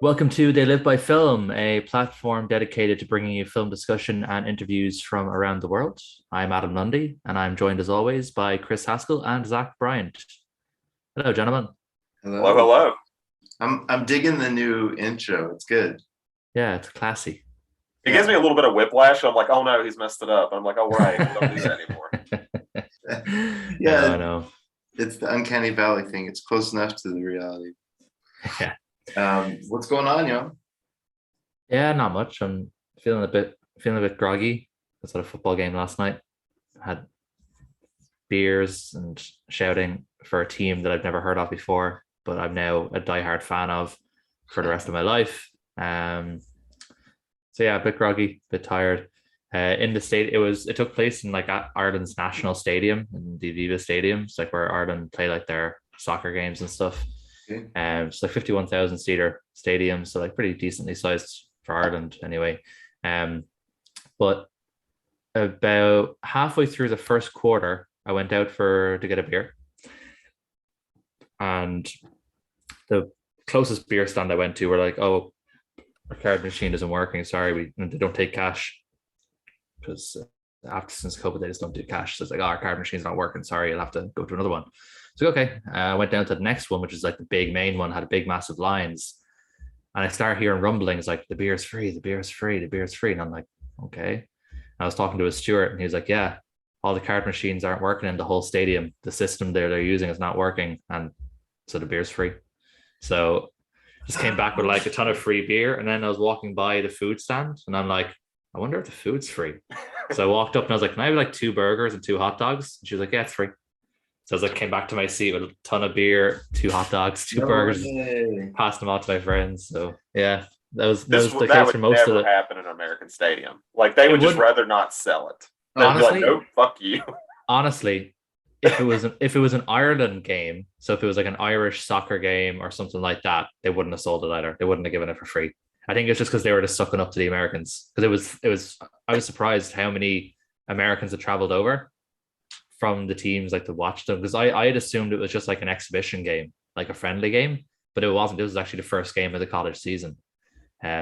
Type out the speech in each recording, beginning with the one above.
Welcome to They Live by Film, a platform dedicated to bringing you film discussion and interviews from around the world. I'm Adam Lundy, and I'm joined as always by Chris Haskell and Zach Bryant. Hello, gentlemen. Hello, Hello. hello. I'm digging the new intro. It's good. Yeah, it's classy. It gives me a little bit of whiplash. I'm like, oh no, he's messed it up. I'm like, oh right, we don't do that anymore. No, Yeah, no. it's the uncanny valley thing. It's close enough to the reality. Yeah. What's going on, yo? Yeah, not much. I'm feeling a bit groggy. I was at a football game last night. Had beers and shouting for a team that I've never heard of before, but I'm now a diehard fan of for the rest of my life. So yeah, a bit groggy, a bit tired. In the state, it took place in like at Ireland's national stadium in the Aviva Stadium. It's like where Ireland play like their soccer games and stuff. Okay. It's like 51,000 seater stadium, so like pretty decently sized for Ireland anyway. But about halfway through the first quarter, I went out to get a beer, and the closest beer stand I went to were like, "Oh, our card machine isn't working. Sorry, they don't take cash because after since COVID they just don't do cash. So it's like, oh, our card machine's not working. Sorry, you'll have to go to another one." So okay, I went down to the next one, which is like the big main one, had big massive lines, and I started hearing rumblings like the beer's free, the beer's free, the beer's free, and I'm like, okay. I was talking to a steward, and he was like, yeah, all the card machines aren't working in the whole stadium. The system they're using is not working, and so the beer's free. So just came back with like a ton of free beer, and then I was walking by the food stand, and I'm like, I wonder if the food's free. So I walked up and I was like, can I have like two burgers and two hot dogs? And she was like, yeah, it's free. So I was like, came back to my seat with a ton of beer, two hot dogs, two No burgers, way. passed them out to my friends. So yeah, that This was the that case for would most of never it. happen in an American stadium. Like they It would just would rather not sell it. They'd be like, honestly, nope, fuck you. honestly, if it was an Ireland game, so if it was like an Irish soccer game or something like that, they wouldn't have sold it either. They wouldn't have given it for free. I think it's just because they were just sucking up to the Americans. Because it was I was surprised how many Americans had traveled over from the teams like to watch them. Because I had assumed it was just like an exhibition game, like a friendly game, but it wasn't. It was actually the first game of the college season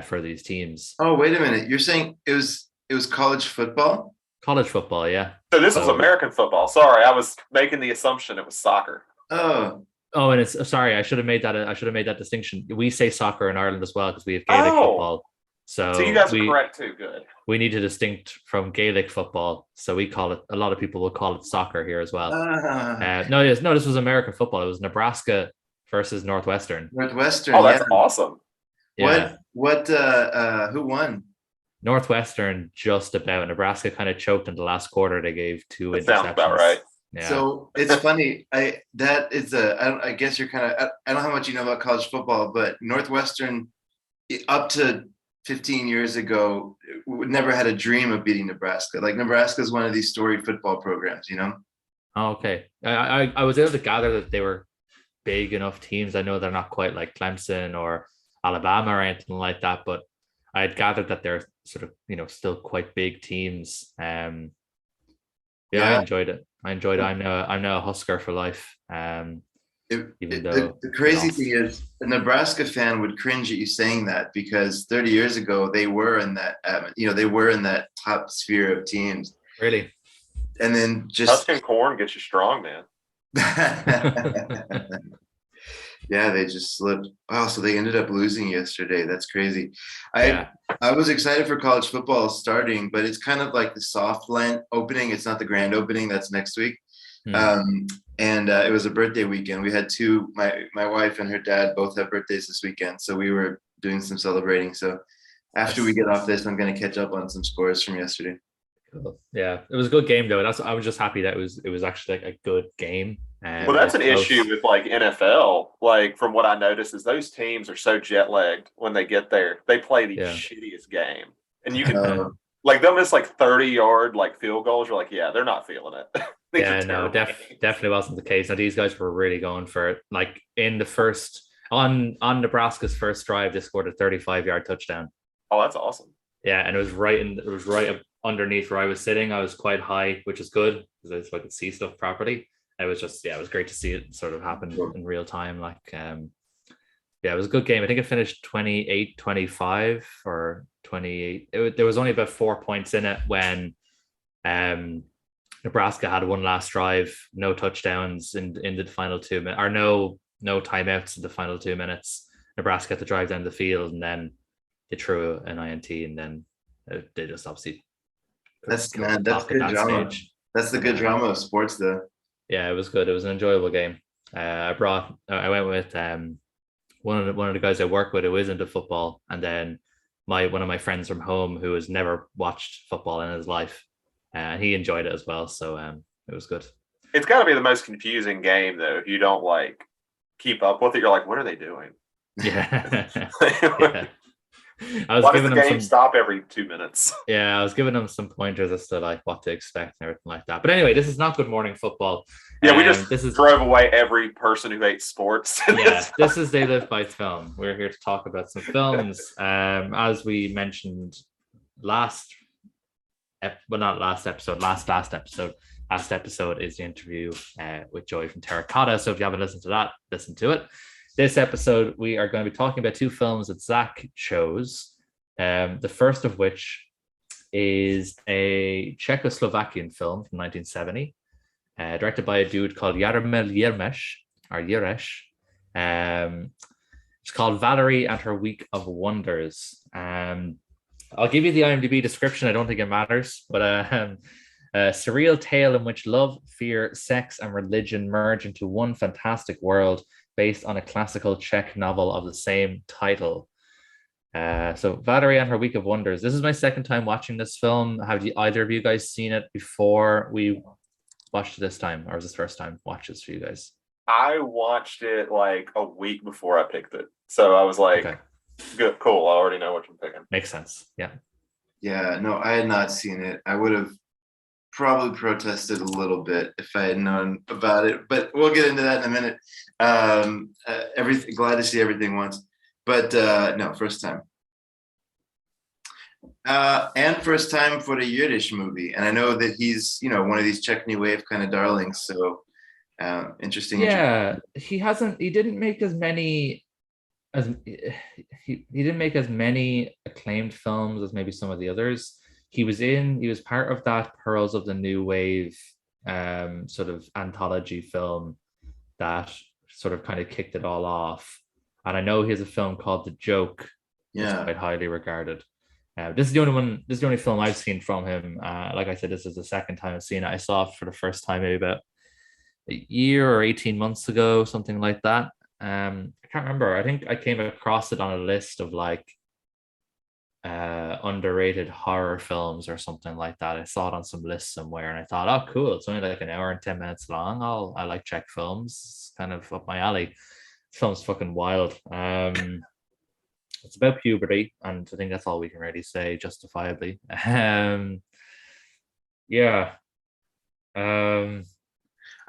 for these teams. Oh, wait a minute. You're saying it was college football? College football, yeah. So this was So American football. Sorry, I was making the assumption it was soccer. Oh, oh, and it's sorry, I should have made that distinction. We say soccer in Ireland as well because we have Gaelic Oh, football. so you So guys are correct too. Good. we need to distinct from Gaelic football. So we call it, a lot of people will call it soccer here as well. No, yes, no, this was American football. It was Nebraska versus Northwestern. Northwestern. Oh, Yeah. that's awesome. Yeah. Who won? Northwestern just about. Nebraska kind of choked in the last quarter. They gave two That sounds about interceptions. right. Yeah. So it's funny. I guess you're kind of. I don't know how much you know about college football, but Northwestern, up to 15 years ago, never had a dream of beating Nebraska. Like Nebraska is one of these storied football programs, you know. Oh, okay. I was able to gather that they were big enough teams. I know they're not quite like Clemson or Alabama or anything like that, but I had gathered that they're sort of, still quite big teams. Yeah, I Yeah. enjoyed it. I enjoyed it. I'm now a Husker for life. Even The, though the they crazy lost. thing is, a Nebraska fan would cringe at you saying that because 30 years ago they were in that, they were in that top sphere of teams, Really? and then just Husking corn gets you strong, man. yeah, they just slipped. Wow, so they ended up losing yesterday. That's crazy. I Yeah. I was excited for college football starting, but it's kind of like the soft land opening. It's not the grand opening. That's next week. Hmm. Um, and it was a birthday weekend. We had two. My wife and her dad both have birthdays this weekend, so we were doing some celebrating. So after we Nice. get off this, I'm gonna catch up on some scores from yesterday. Cool. Yeah, it was a good game though. I was just happy that it was actually like a good game. Well, It that's was an issue close. with like NFL. Like from what I noticed is those teams are so jet lagged when they get there. They play the Yeah. shittiest game. And you can Uh, like they'll miss like 30-yard like field goals. You're like, yeah, they're not feeling it. These are Yeah, no, terrible games. definitely wasn't the case. Now these guys were really going for it. Like in the first on Nebraska's first drive, they scored a 35-yard touchdown. Oh, that's awesome. Yeah, and it was right up underneath where I was sitting. I was quite high, which is good because I could see stuff properly. It was just, yeah, it was great to see it sort of happen in real time. Like Yeah, it was a good game. I think it finished 28-25 or 28. There was only about 4 points in it when um, Nebraska had one last drive, no touchdowns in the final 2 minutes, or no timeouts in the final 2 minutes. Nebraska had to drive down the field, and then they threw an INT, and then they just obviously couldn't That's kill the man, that's clock at good that drama. stage. That's the good drama of sports, though. Yeah, it was good. It was an enjoyable game. I went with one of the guys I work with who is into football, and then one of my friends from home who has never watched football in his life, and he enjoyed it as well. So it was good. It's got to be the most confusing game though. If you don't like keep up with it, you're like, what are they doing? Yeah, yeah. I was Why does giving the him game some. stop every 2 minutes? Yeah, I was giving them some pointers as to like what to expect and everything like that. But anyway, this is not Good Morning Football. Yeah, we just This is drove away every person who hates sports. yeah, this is They Live by Film. We're here to talk about some films. As we mentioned last, well, not last episode, last episode. Last episode is the interview with Joey from Terracotta. So if you haven't listened to that, listen to it. This episode, we are going to be talking about two films that Zach chose. The first of which is a Czechoslovakian film from 1970, directed by a dude called Jaromír Jireš, or Jireš. It's called Valerie and Her Week of Wonders. I'll give you the IMDb description. I don't think it matters, but a surreal tale in which love, fear, sex, and religion merge into one fantastic world based on a classical Czech novel of the same title. So Valerie and Her Week of Wonders. This is my second time watching this film. Have either of you guys seen it before we watched it this time, or was this first time watches for you guys? I watched it like a week before I picked it, so I was like, okay. Good, cool. I already know what you're picking. Makes sense. Yeah. Yeah. No, I had not seen it. I would have probably protested a little bit if I had known about it, but we'll get into that in a minute. Everything, glad to see everything once, but no, first time. And first time for the Yiddish movie, and I know that he's one of these Czech New Wave kind of darlings. So interesting. Yeah, he didn't make as many as he didn't make as many acclaimed films as maybe some of the others. He was part of that Pearls of the New Wave sort of anthology film that sort of kind of kicked it all off. And I know he has a film called The Joke. Yeah, quite highly regarded. This is the only film I've seen from him. Like I said, this is the second time I've seen it. I saw it for the first time maybe about a year or 18 months ago, something like that. I can't remember. I think I came across it on a list of like underrated horror films or something like that. I saw it on some list somewhere, and I thought, oh, cool! It's only like an hour and 10 minutes long. I like Czech films. It's kind of up my alley. This film's fucking wild. It's about puberty, and I think that's all we can really say justifiably. Yeah.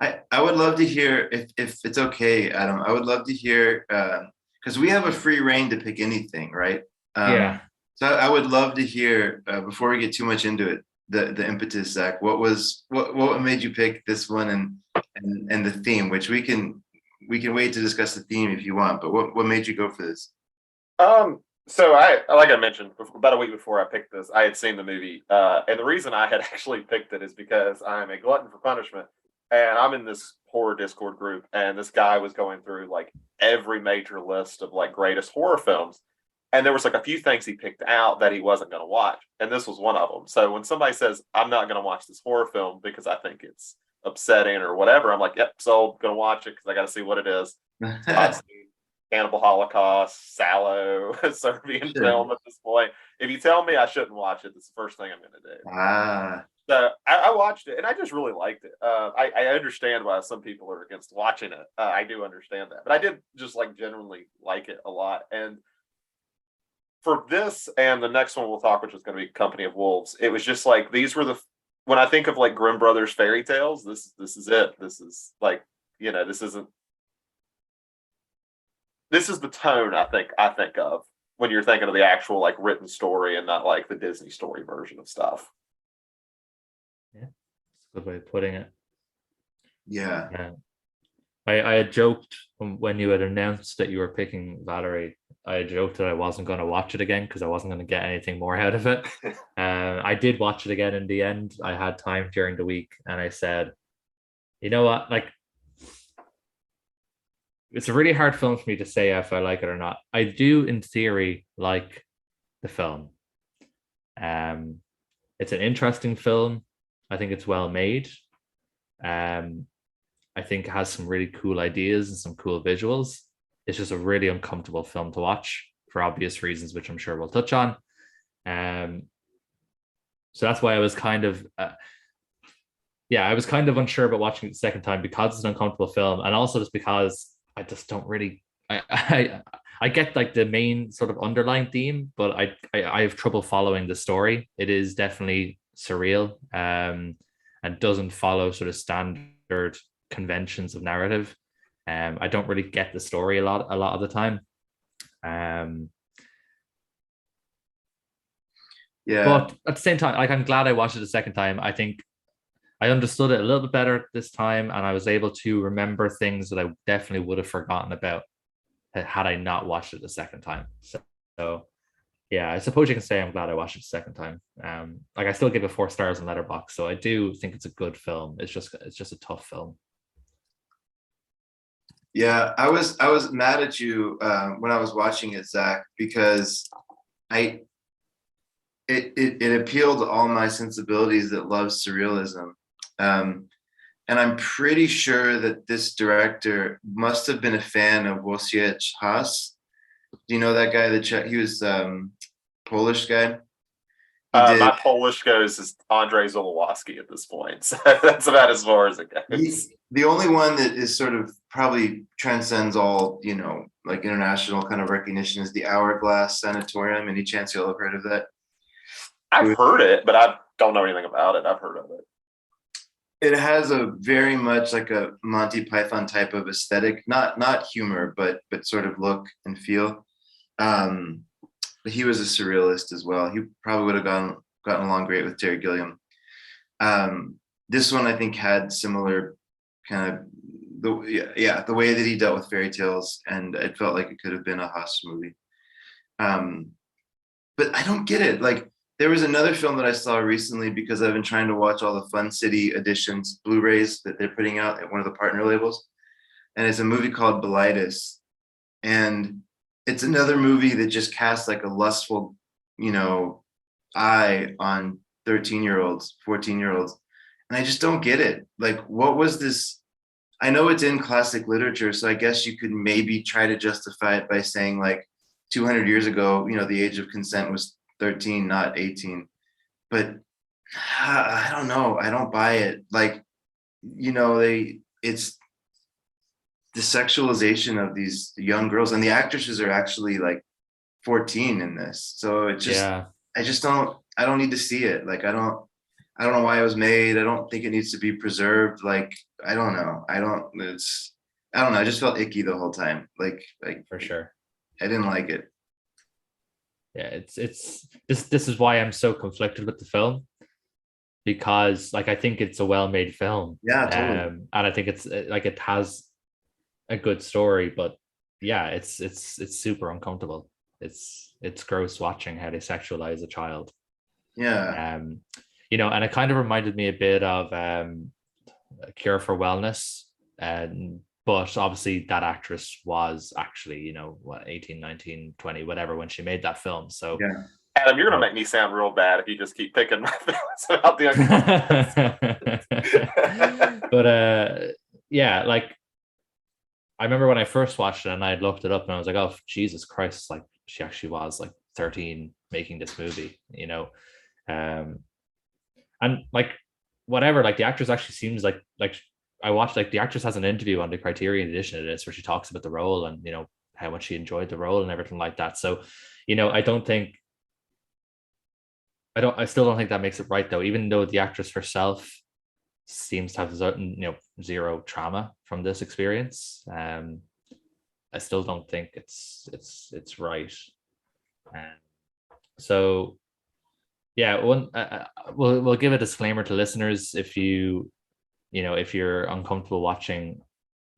I would love to hear if it's okay, Adam. I would love to hear because we have a free reign to pick anything, right? Yeah. So I would love to hear before we get too much into it, the impetus, Zach. What made you pick this one and the theme? Which we can wait to discuss the theme if you want. But what made you go for this? So I like I mentioned about a week before I picked this, I had seen the movie, and the reason I had actually picked it is because I'm a glutton for punishment, and I'm in this horror Discord group, and this guy was going through like every major list of like greatest horror films, and there was like a few things he picked out that he wasn't going to watch, and this was one of them. So when somebody says I'm not going to watch this horror film because I think it's upsetting or whatever, I'm like, yep, so I'm going to watch it because I got to see what it is. I've seen Cannibal Holocaust, Sallow, Serbian film at this point. If you tell me I shouldn't watch it, that's the first thing I'm going to do. So I watched it, and I just really liked it. I understand why some people are against watching it. I do understand that. But I did just like generally like it a lot. And for this and the next one we'll talk, which is going to be Company of Wolves, it was just like these were when I think of like Grimm Brothers fairy tales, this is it. This is like, this is the tone I think of when you're thinking of the actual like written story and not like the Disney story version of stuff. Yeah, that's a good way of putting it. Yeah. I had joked when you had announced that you were picking Valerie. I had joked that I wasn't going to watch it again because I wasn't going to get anything more out of it. I did watch it again in the end. I had time during the week, and I said, you know what, like it's a really hard film for me to say if I like it or not. I do, in theory, like the film. Um, it's an interesting film. I think it's well made. Um, I think it has some really cool ideas and some cool visuals. It's just a really uncomfortable film to watch for obvious reasons, which I'm sure we'll touch on. Um, so that's why I was kind of, I was kind of unsure about watching it the second time because it's an uncomfortable film, and also just because I just don't really, I get like the main sort of underlying theme, but I have trouble following the story. It is definitely surreal, and doesn't follow sort of standard conventions of narrative. I don't really get the story a lot of the time. Um, Yeah. but at the same time, like I'm glad I watched it the second time. I think I understood it a little bit better this time, and I was able to remember things that I definitely would have forgotten about had I not watched it the second time. So yeah, I suppose you can say I'm glad I watched it the second time. Like I still give it 4 stars on Letterboxd, so I do think it's a good film. It's just a tough film. Yeah, I was mad at you when I was watching it, Zach, because I it appealed to all my sensibilities that love surrealism. Um, and I'm pretty sure that this director must have been a fan of Wojciech Haas. Do you know that guy? He was Polish guy. He did. My Polish goes is Andrei Zolowski at this point. So that's about as far as it goes. The only one that is sort of probably transcends all, like international kind of recognition is the Hourglass Sanatorium. Any chance you'll have heard of that? I've heard it, but I don't know anything about it. I've heard of it. It has a very much like a Monty Python type of aesthetic, not humor, but sort of look and feel. But he was a surrealist as well. He probably would have gotten along great with Terry Gilliam. This one I think had similar kind of the way that he dealt with fairy tales, and it felt like it could have been a Haas movie. But I don't get it. Like there was another film that I saw recently because I've been trying to watch all the Fun City editions, Blu-rays that they're putting out at one of the partner labels, and it's a movie called Bilitis, and it's another movie that just casts like a lustful, eye on 13-year-olds, 14-year-olds, and I just don't get it. Like, what was this? I know it's in classic literature, so I guess you could maybe try to justify it by saying like 200 years ago, the age of consent was 13, not 18. But I don't know. I don't buy it. Like, it's the sexualization of these young girls, and the actresses are actually like 14 in this. So it just, Yeah, I don't need to see it. Like, I don't know why it was made. I don't think it needs to be preserved. Like, I don't know. I don't know. I just felt icky the whole time. Like for sure. I didn't like it. Yeah, it's this is why I'm so conflicted with the film, because like I think it's a well-made film. Yeah, totally. And I think it's like it has a good story, but yeah, it's super uncomfortable. It's gross watching how they sexualize a child. Yeah. And it kind of reminded me a bit of A Cure for Wellness, and but obviously that actress was actually, what, 18, 19, 20, whatever, when she made that film. So Yeah. Adam, you're going to make me sound real bad if you just keep picking my feelings about the but yeah, like I remember when I first watched it and I had looked it up and I was like, oh Jesus Christ, like she actually was like 13 making this movie, and like whatever, like the actress actually seems like I watched, like the actress has an interview on the Criterion edition of this where she talks about the role and how much she enjoyed the role and everything like that. So I still don't think that makes it right though, even though the actress herself seems to have zero trauma from this experience. I still don't think it's right. So yeah, we'll give a disclaimer to listeners if if you're uncomfortable watching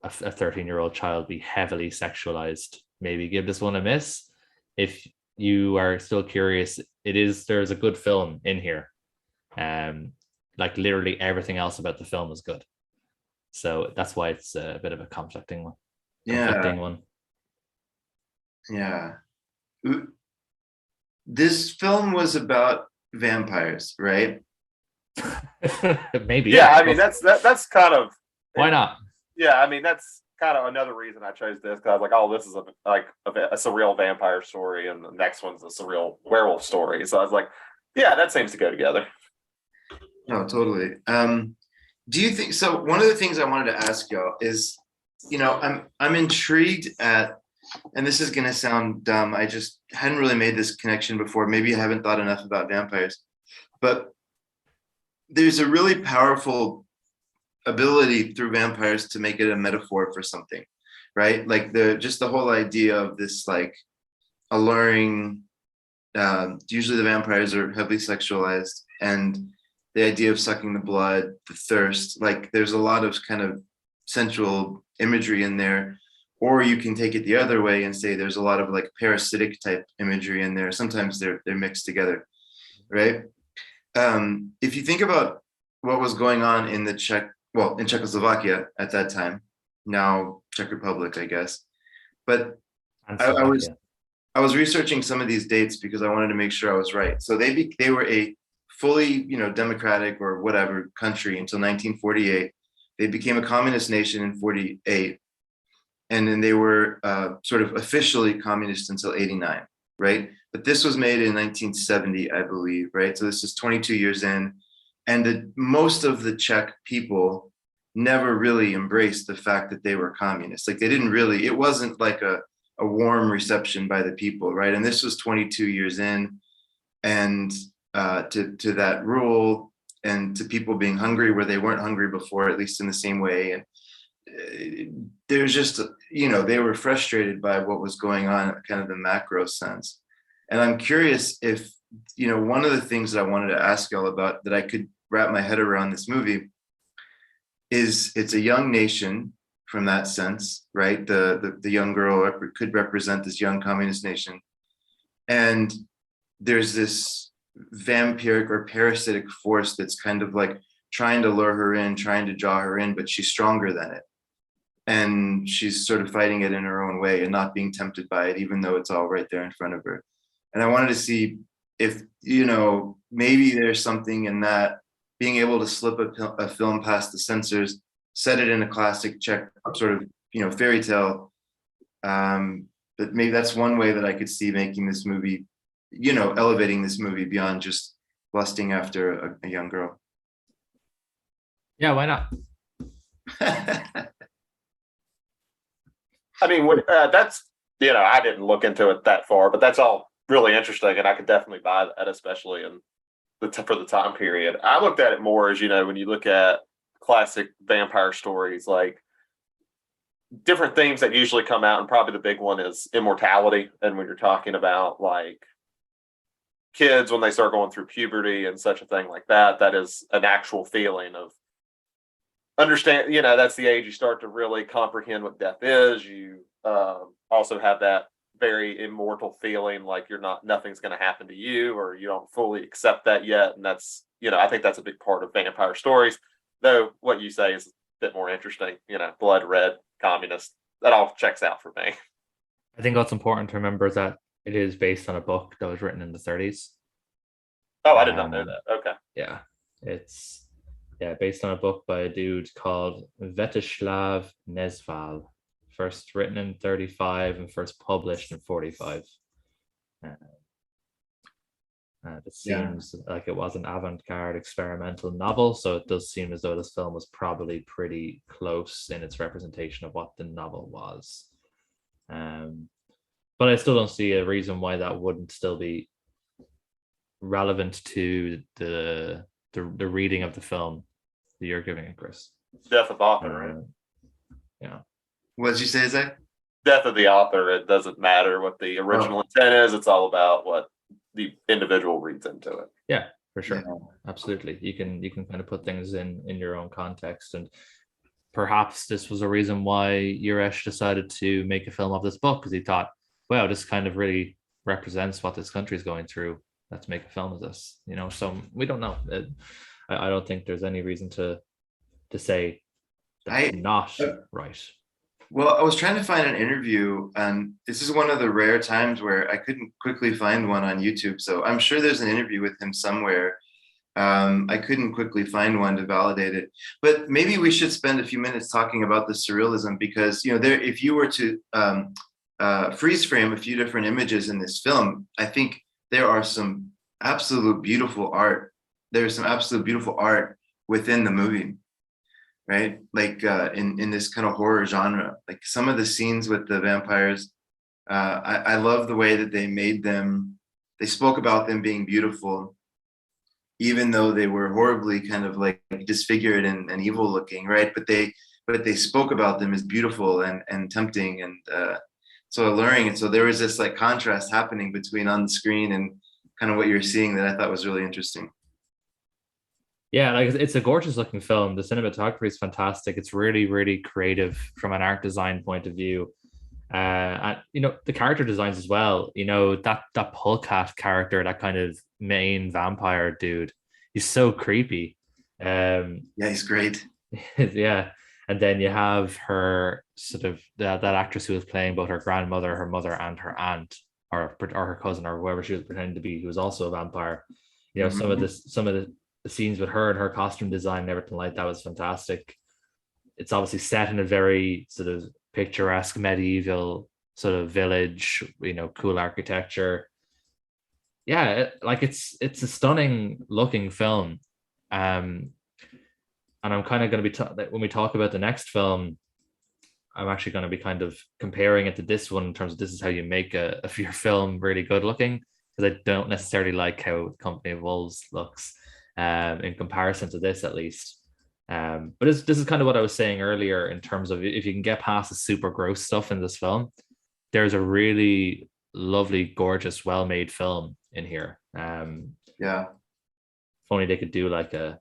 a 13-year-old child be heavily sexualized, maybe give this one a miss. If you are still curious, there's a good film in here. Like literally everything else about the film is good. So that's why it's a bit of a conflicting one. Yeah. This film was about vampires, right? Maybe. Yeah, I mean that's kind of, why not? Yeah, I mean that's kind of another reason I chose this, because I was like, oh, this is a surreal vampire story, and the next one's a surreal werewolf story. So I was like, yeah, that seems to go together. No, totally. Do you think so? One of the things I wanted to ask y'all is, I'm intrigued at, and this is going to sound dumb, I just hadn't really made this connection before. Maybe I haven't thought enough about vampires, but there's a really powerful ability through vampires to make it a metaphor for something, right? Like the whole idea of this like alluring, usually the vampires are heavily sexualized, and the idea of sucking the blood, the thirst, like there's a lot of kind of sensual imagery in there. Or you can take it the other way and say there's a lot of like parasitic type imagery in there. Sometimes they're mixed together, right? If you think about what was going on in in Czechoslovakia at that time, now Czech Republic, I guess. But I was researching some of these dates because I wanted to make sure I was right. So they were a fully, democratic or whatever country until 1948. They became a communist nation in 48. And then they were sort of officially communist until 89, right? But this was made in 1970, I believe, right? So this is 22 years in. And most of the Czech people never really embraced the fact that they were communists. Like it wasn't like a warm reception by the people, right? And this was 22 years in, and to that rule, and to people being hungry where they weren't hungry before, at least in the same way. And there's just, they were frustrated by what was going on, kind of the macro sense. And I'm curious if, one of the things that I wanted to ask y'all about that I could wrap my head around this movie is it's a young nation from that sense, right? The young girl could represent this young communist nation. And there's this vampiric or parasitic force that's kind of like trying to lure her in, trying to draw her in, but she's stronger than it. And she's sort of fighting it in her own way and not being tempted by it, even though it's all right there in front of her. And I wanted to see if, maybe there's something in that, being able to slip a film past the censors, set it in a classic Czech sort of, fairy tale. But maybe that's one way that I could see making this movie, elevating this movie beyond just lusting after a young girl. Yeah, why not? I mean, that's, I didn't look into it that far, but that's all really interesting, and I could definitely buy that, especially for the time period. I looked at it more as, when you look at classic vampire stories, like different themes that usually come out, and probably the big one is immortality. And when you're talking about like kids when they start going through puberty and such a thing like that, that is an actual feeling of understand, that's the age you start to really comprehend what death is. You also have that very immortal feeling, like nothing's going to happen to you, or you don't fully accept that yet. And that's, I think that's a big part of vampire stories, though what you say is a bit more interesting, blood red, communist, that all checks out for me. I think what's important to remember is that it is based on a book that was written in the 30s. Oh, I did not know that. Okay. Yeah, it's based on a book by a dude called Svetoslav Nesval, first written in 35 and first published in 45. It seems like it was an avant-garde experimental novel, so it does seem as though this film was probably pretty close in its representation of what the novel was. But I still don't see a reason why that wouldn't still be relevant to the reading of the film that you're giving it, Chris. Death of author, right? Yeah. What did you say, Zach? Death of the author. It doesn't matter what the original intent is. It's all about what the individual reads into it. Yeah, for sure. Yeah. Absolutely. You can kind of put things in your own context. And perhaps this was a reason why Uresh decided to make a film of this book, because he thought, wow, this kind of really represents what this country is going through. Let's make a film of this, So we don't know. I don't think there's any reason to say that's I not right. Well, I was trying to find an interview, and this is one of the rare times where I couldn't quickly find one on YouTube. So I'm sure there's an interview with him somewhere. I couldn't quickly find one to validate it, but maybe we should spend a few minutes talking about the surrealism, because there, if you were to freeze frame a few different images in this film, I think there are some absolute beautiful art. There's some absolute beautiful art within the movie, right? Like in this kind of horror genre, like some of the scenes with the vampires, I love the way that they made them. They spoke about them being beautiful, even though they were horribly kind of like disfigured and evil looking, right? But they spoke about them as beautiful and tempting and so alluring. And so there was this like contrast happening between on the screen and kind of what you're seeing that I thought was really interesting. Yeah, like it's a gorgeous looking film. The cinematography is fantastic. It's really, really creative from an art design point of view. And the character designs as well. That polecat character, that kind of main vampire dude, he's so creepy. Yeah, he's great. Yeah. And then you have her sort of that actress who was playing both her grandmother, her mother, and her aunt, or her cousin, or whoever she was pretending to be, who was also a vampire. Some of the scenes with her and her costume design and everything like that was fantastic. It's obviously set in a very sort of picturesque medieval sort of village, cool architecture. Yeah, it's a stunning looking film. And I'm kind of going to be when we talk about the next film, I'm actually going to be kind of comparing it to this one in terms of this is how you make a your film really good looking, because I don't necessarily like how Company of Wolves looks in comparison to this, at least. But this is kind of what I was saying earlier in terms of if you can get past the super gross stuff in this film, there's a really lovely, gorgeous, well-made film in here. Yeah. If only they could do like a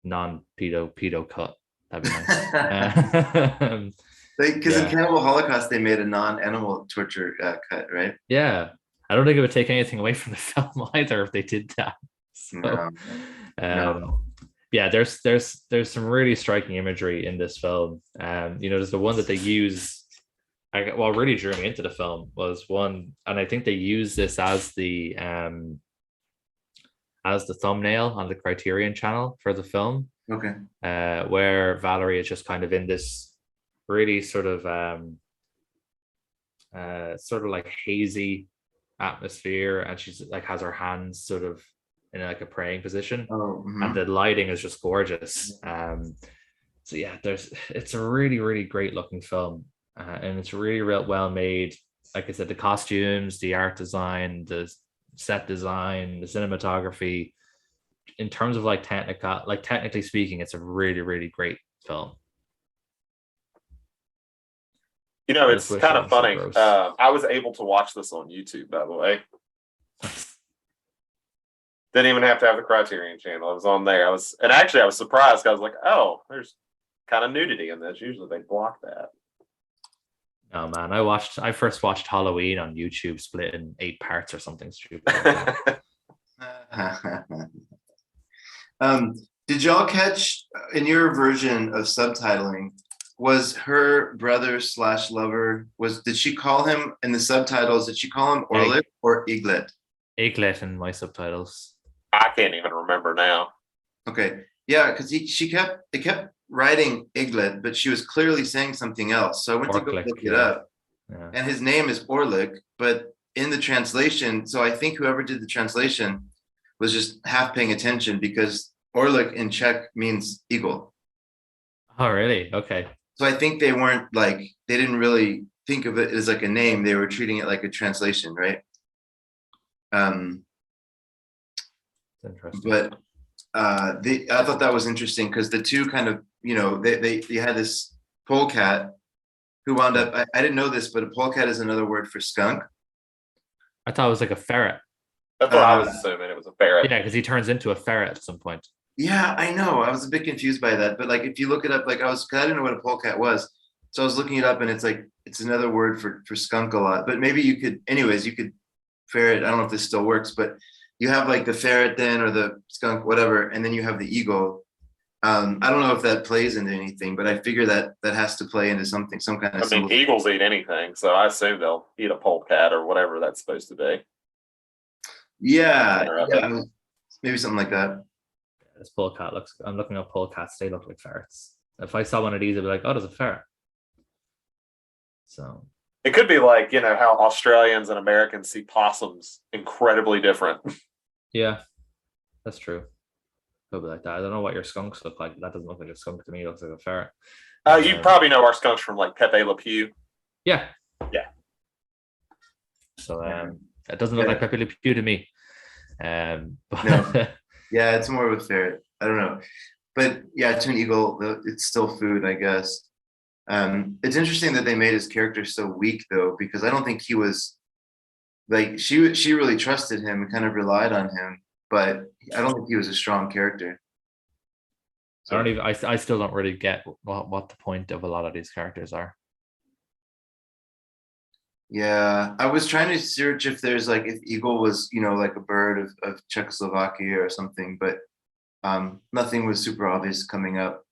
non-pedo cut, that'd be nice. Because in Cannibal Holocaust, they made a non-animal torture cut, right? Yeah. I don't think it would take anything away from the film either if they did that. So, no. Yeah, there's some really striking imagery in this film. There's the one that they use. What really drew me into the film was one, and I think they use this as the thumbnail on the Criterion channel for the film. Okay. Where Valerie is just kind of in this really sort of like hazy atmosphere, and she's like has her hands sort of in like a praying position, and the lighting is just gorgeous. So yeah, it's a really, really great looking film, and it's really well made. Like I said, the costumes, the art design, the set design, the cinematography, in terms of technically speaking, it's a really, really great film. It's kind of funny. I was able to watch this on YouTube, by the way. Didn't even have to have the Criterion channel. It was on there. I was surprised. I was like, oh, there's kind of nudity in this. Usually they block that. No, man. I first watched Halloween on YouTube, split in 8 parts or something stupid. Did y'all catch in your version of subtitling, was her brother / lover, did she call him in the subtitles, did she call him Orlik or Iglet? Iglet in my subtitles. I can't even remember now. Okay. Yeah, because it kept writing Iglet, but she was clearly saying something else. So I went to go look it up. Yeah. And his name is Orlik, but in the translation, so I think whoever did the translation was just half paying attention, because Orlik in Czech means eagle. Oh, really? Okay. So I think they didn't really think of it as like a name. They were treating it like a translation, right? Interesting. But I thought that was interesting, because the two kind of, they had this polecat who wound up, I didn't know this, but a polecat is another word for skunk. I thought it was like a ferret. That's what I was assuming. It was a ferret. Yeah, because he turns into a ferret at some point. Yeah, I know. I was a bit confused by that, but like if you look it up, like cause I didn't know what a polecat was, so I was looking it up, and it's like it's another word for skunk a lot. But maybe you could, anyways, you could ferret. I don't know if this still works, but you have like the ferret then, or the skunk, whatever, and then you have the eagle. I don't know if that plays into anything, but I figure that that has to play into something, some kind of I mean, symbol. eagles eat anything, so I assume they'll eat a polecat or whatever that's supposed to be. Yeah, Interrupted. yeah, maybe something like that. This polecat looks. I'm looking up polecats. They look like ferrets. If I saw one of these, I'd be like, "Oh, there's a ferret." So It could be like, how Australians and Americans see possums incredibly different. yeah, that's true. Could be like that. I don't know what your skunks look like. That doesn't look like a skunk to me. It looks like a ferret. You probably know our skunks from like Pepe Le Pew. Yeah. Yeah. So Yeah. it doesn't look Yeah. like Pepe Le Pew to me. But No. Yeah, it's more of a ferret. I don't know, but yeah, to an eagle, it's still food, I guess. It's interesting that they made his character so weak, though, because I don't think he was like she really trusted him and kind of relied on him, but I don't think he was a strong character. I don't So even. I still don't really get what the point of a lot of these characters are. yeah, I was trying to search if there's like if eagle was like a bird of Czechoslovakia or something, but nothing was super obvious coming up.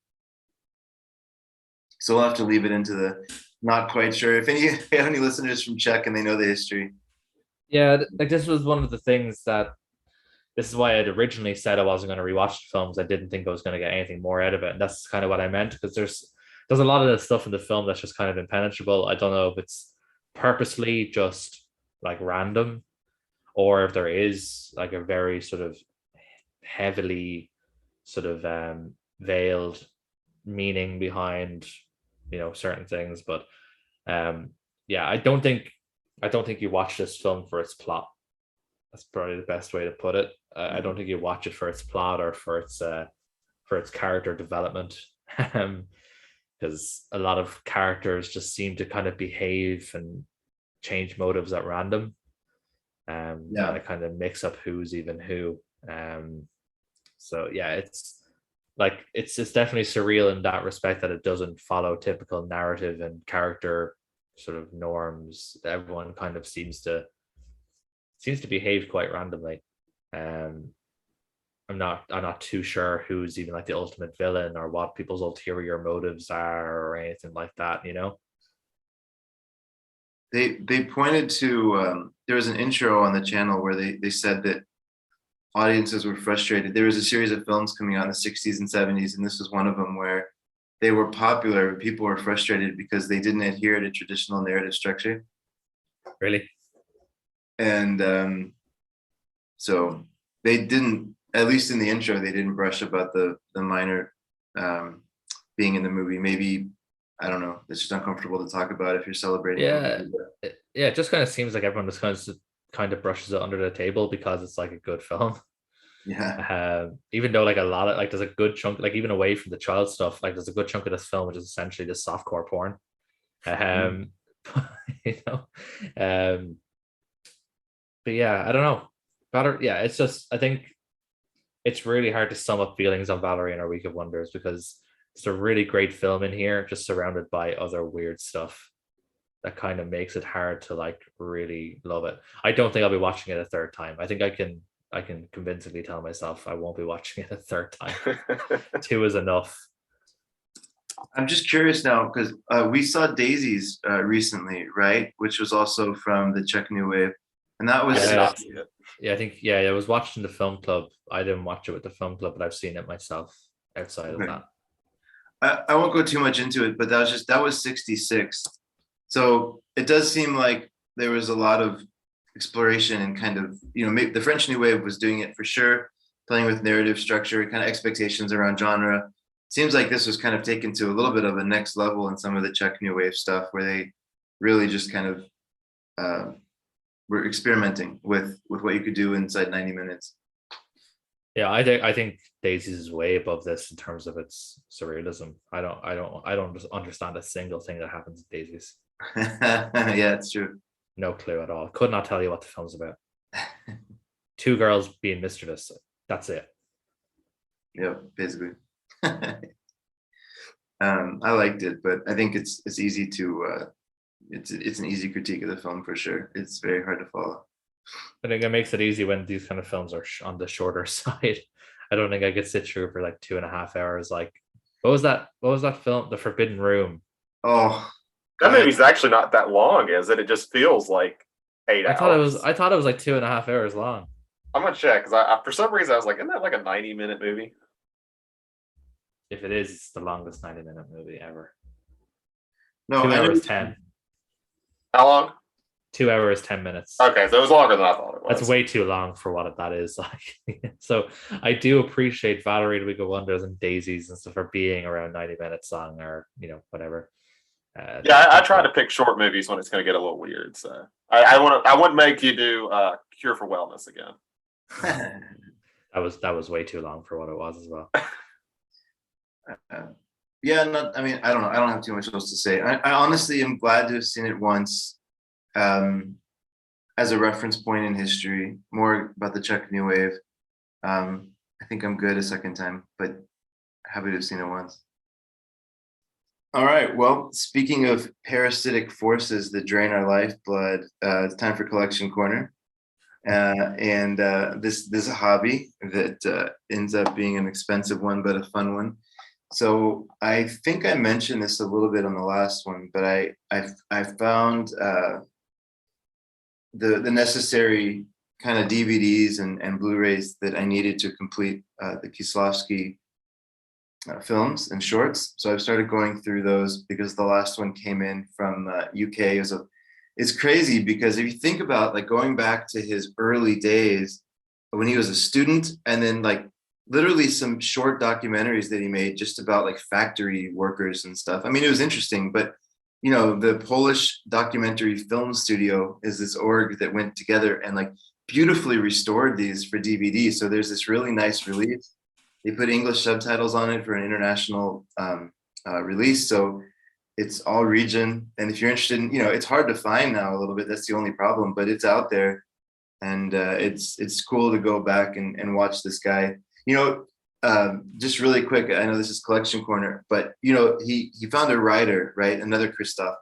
So we'll have to leave it into the not quite sure. If any if you have any listeners from Czech and they know the history. Yeah, like this was one of the things that this is why I'd originally said I wasn't going to rewatch the films. I didn't think I was going to get anything more out of it, and that's kind of what I meant because there's a lot of the stuff in the film that's just kind of impenetrable. I don't know if it's purposely just like random or if there is like a very sort of heavily sort of veiled meaning behind certain things. But yeah, I don't think you watch this film for its plot. That's probably the best way to put it. I don't think you watch it for its plot or for its character development, because a lot of characters just seem to kind of behave and change motives at random, and Yeah. I kind of mix up who's even who. So yeah, it's definitely surreal in that respect that it doesn't follow typical narrative and character sort of norms. Everyone kind of seems to behave quite randomly. Um, I'm not too sure who's even like the ultimate villain or what people's ulterior motives are or anything like that. They pointed to there was an intro on the channel where they said that audiences were frustrated. There was a series of films coming out in the 60s and 70s, and this was one of them where they were popular, but people were frustrated because they didn't adhere to traditional narrative structure. Really? And so they didn't, at least in the intro, they didn't brush about the minor being in the movie. Maybe I don't know. It's just uncomfortable to talk about if you're celebrating a Yeah. movie. Yeah, it just kind of seems like everyone just kind of brushes it under the table because it's like a good film. Yeah. Even though like a lot of like there's a good chunk, like even away from the child stuff, like there's a good chunk of this film which is essentially just softcore porn. Um, you know, um, but yeah, I don't know. Yeah, it's just I think it's really hard to sum up feelings on Valerie and Our Week of Wonders because it's a really great film in here, just surrounded by other weird stuff that kind of makes it hard to like really love it. I don't think I'll be watching it a third time. I think I can convincingly tell myself I won't be watching it a third time. Two is enough. I'm just curious now because we saw Daisies recently, right? Which was also from the Czech New Wave, and that was I did not see it. Yeah, I think I was watching the film club. I didn't watch it with the film club, but I've seen it myself outside of okay. that. I won't go too much into it, but that was 66. So it does seem like there was a lot of exploration and kind of the French New Wave was doing it for sure, playing with narrative structure, kind of expectations around genre. Seems like this was kind of taken to a little bit of a next level in some of the Czech New Wave stuff, where they really just kind of were experimenting with what you could do inside 90 minutes. Yeah, I think Daisies is way above this in terms of its surrealism. I don't just understand a single thing that happens in Daisies. Yeah, it's true. No clue at all. Could not tell you what the film's about. Two girls being mischievous. That's it. Yeah, basically. I liked it, but I think it's easy to it's an easy critique of the film for sure. It's very hard to follow. I think it makes it easy when these kind of films are on the shorter side. I don't think I could sit through for like 2.5 hours. Like, what was that? What was that film? The Forbidden Room. Oh, That God. movie's actually not that long, is it? It just feels like 8 hours. I thought it was like 2.5 hours long. I'm gonna check because I for some reason I was like, isn't that like a 90-minute movie? If it is, it's the longest 90-minute movie ever. No, 2 hours 10. How long? 2 hours 10 minutes. Okay, so it was longer than I thought it was. That's way too long for what that is. Like, so I do appreciate Valerie the Week of Wonders and Daisies and stuff for being around 90 minutes long, or whatever. Yeah, I try to pick short movies when it's going to get a little weird. So I wouldn't make you do Cure for Wellness again. That was way too long for what it was as well. Yeah, I mean, I don't know. I don't have too much else to say. I honestly am glad to have seen it once, as a reference point in history. More about the Czech New Wave. I think I'm good a second time, but happy to have seen it once. All right. Well, speaking of parasitic forces that drain our lifeblood, it's time for Collection Corner. This is a hobby that ends up being an expensive one, but a fun one. So I think I mentioned this a little bit on the last one, but I found the necessary kind of DVDs and Blu-rays that I needed to complete the Kieslowski films and shorts. So I've started going through those because the last one came in from UK. It's crazy because if you think about like going back to his early days when he was a student, and then like literally some short documentaries that he made just about like factory workers and stuff. I mean, it was interesting, but the Polish Documentary Film Studio is this org that went together and like beautifully restored these for DVD. So there's this really nice release. They put English subtitles on it for an international release. So it's all region. And if you're interested in, it's hard to find now a little bit. That's the only problem, but it's out there. And it's cool to go back and watch this guy. Just really quick, I know this is Collection Corner, but he found a writer, right? Another Christoph.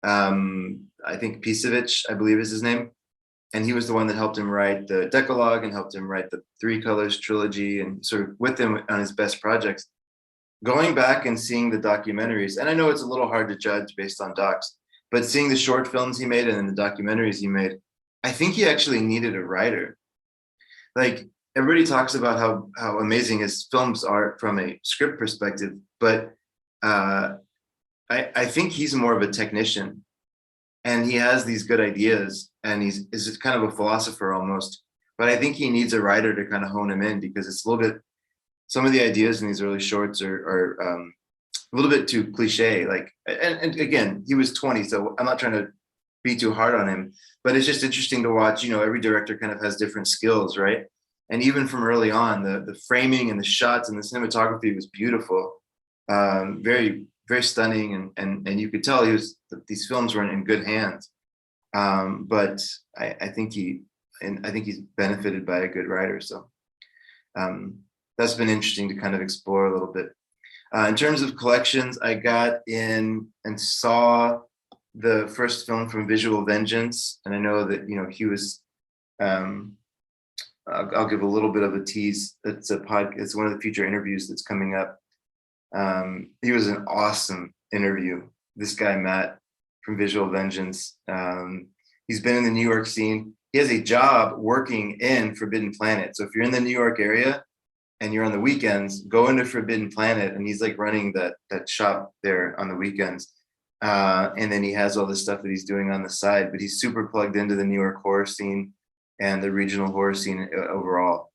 I think Pisevich, I believe is his name. And he was the one that helped him write the Decalogue and helped him write the Three Colors trilogy and sort of with him on his best projects. Going back and seeing the documentaries, and I know it's a little hard to judge based on docs, but seeing the short films he made and then the documentaries he made, I think he actually needed a writer. Like everybody talks about how amazing his films are from a script perspective, but I think he's more of a technician. And he has these good ideas, and he's just kind of a philosopher almost. But I think he needs a writer to kind of hone him in because it's a little bit. Some of the ideas in these early shorts are a little bit too cliche. Like, and again, he was 20, so I'm not trying to be too hard on him. But it's just interesting to watch. Every director kind of has different skills, right? And even from early on, the framing and the shots and the cinematography was beautiful, very very stunning, and you could tell these films were in good hands. But I think he's benefited by a good writer. So that's been interesting to kind of explore a little bit. In terms of collections, I got in and saw the first film from Visual Vengeance, and I know that he was. I'll give a little bit of a tease. It's It's one of the future interviews that's coming up. He was an awesome interview. This guy, Matt from Visual Vengeance. He's been in the New York scene. He has a job working in Forbidden Planet. So if you're in the New York area and you're on the weekends, go into Forbidden Planet, and he's like running that shop there on the weekends. And then he has all the stuff that he's doing on the side, but he's super plugged into the New York horror scene and the regional horror scene overall.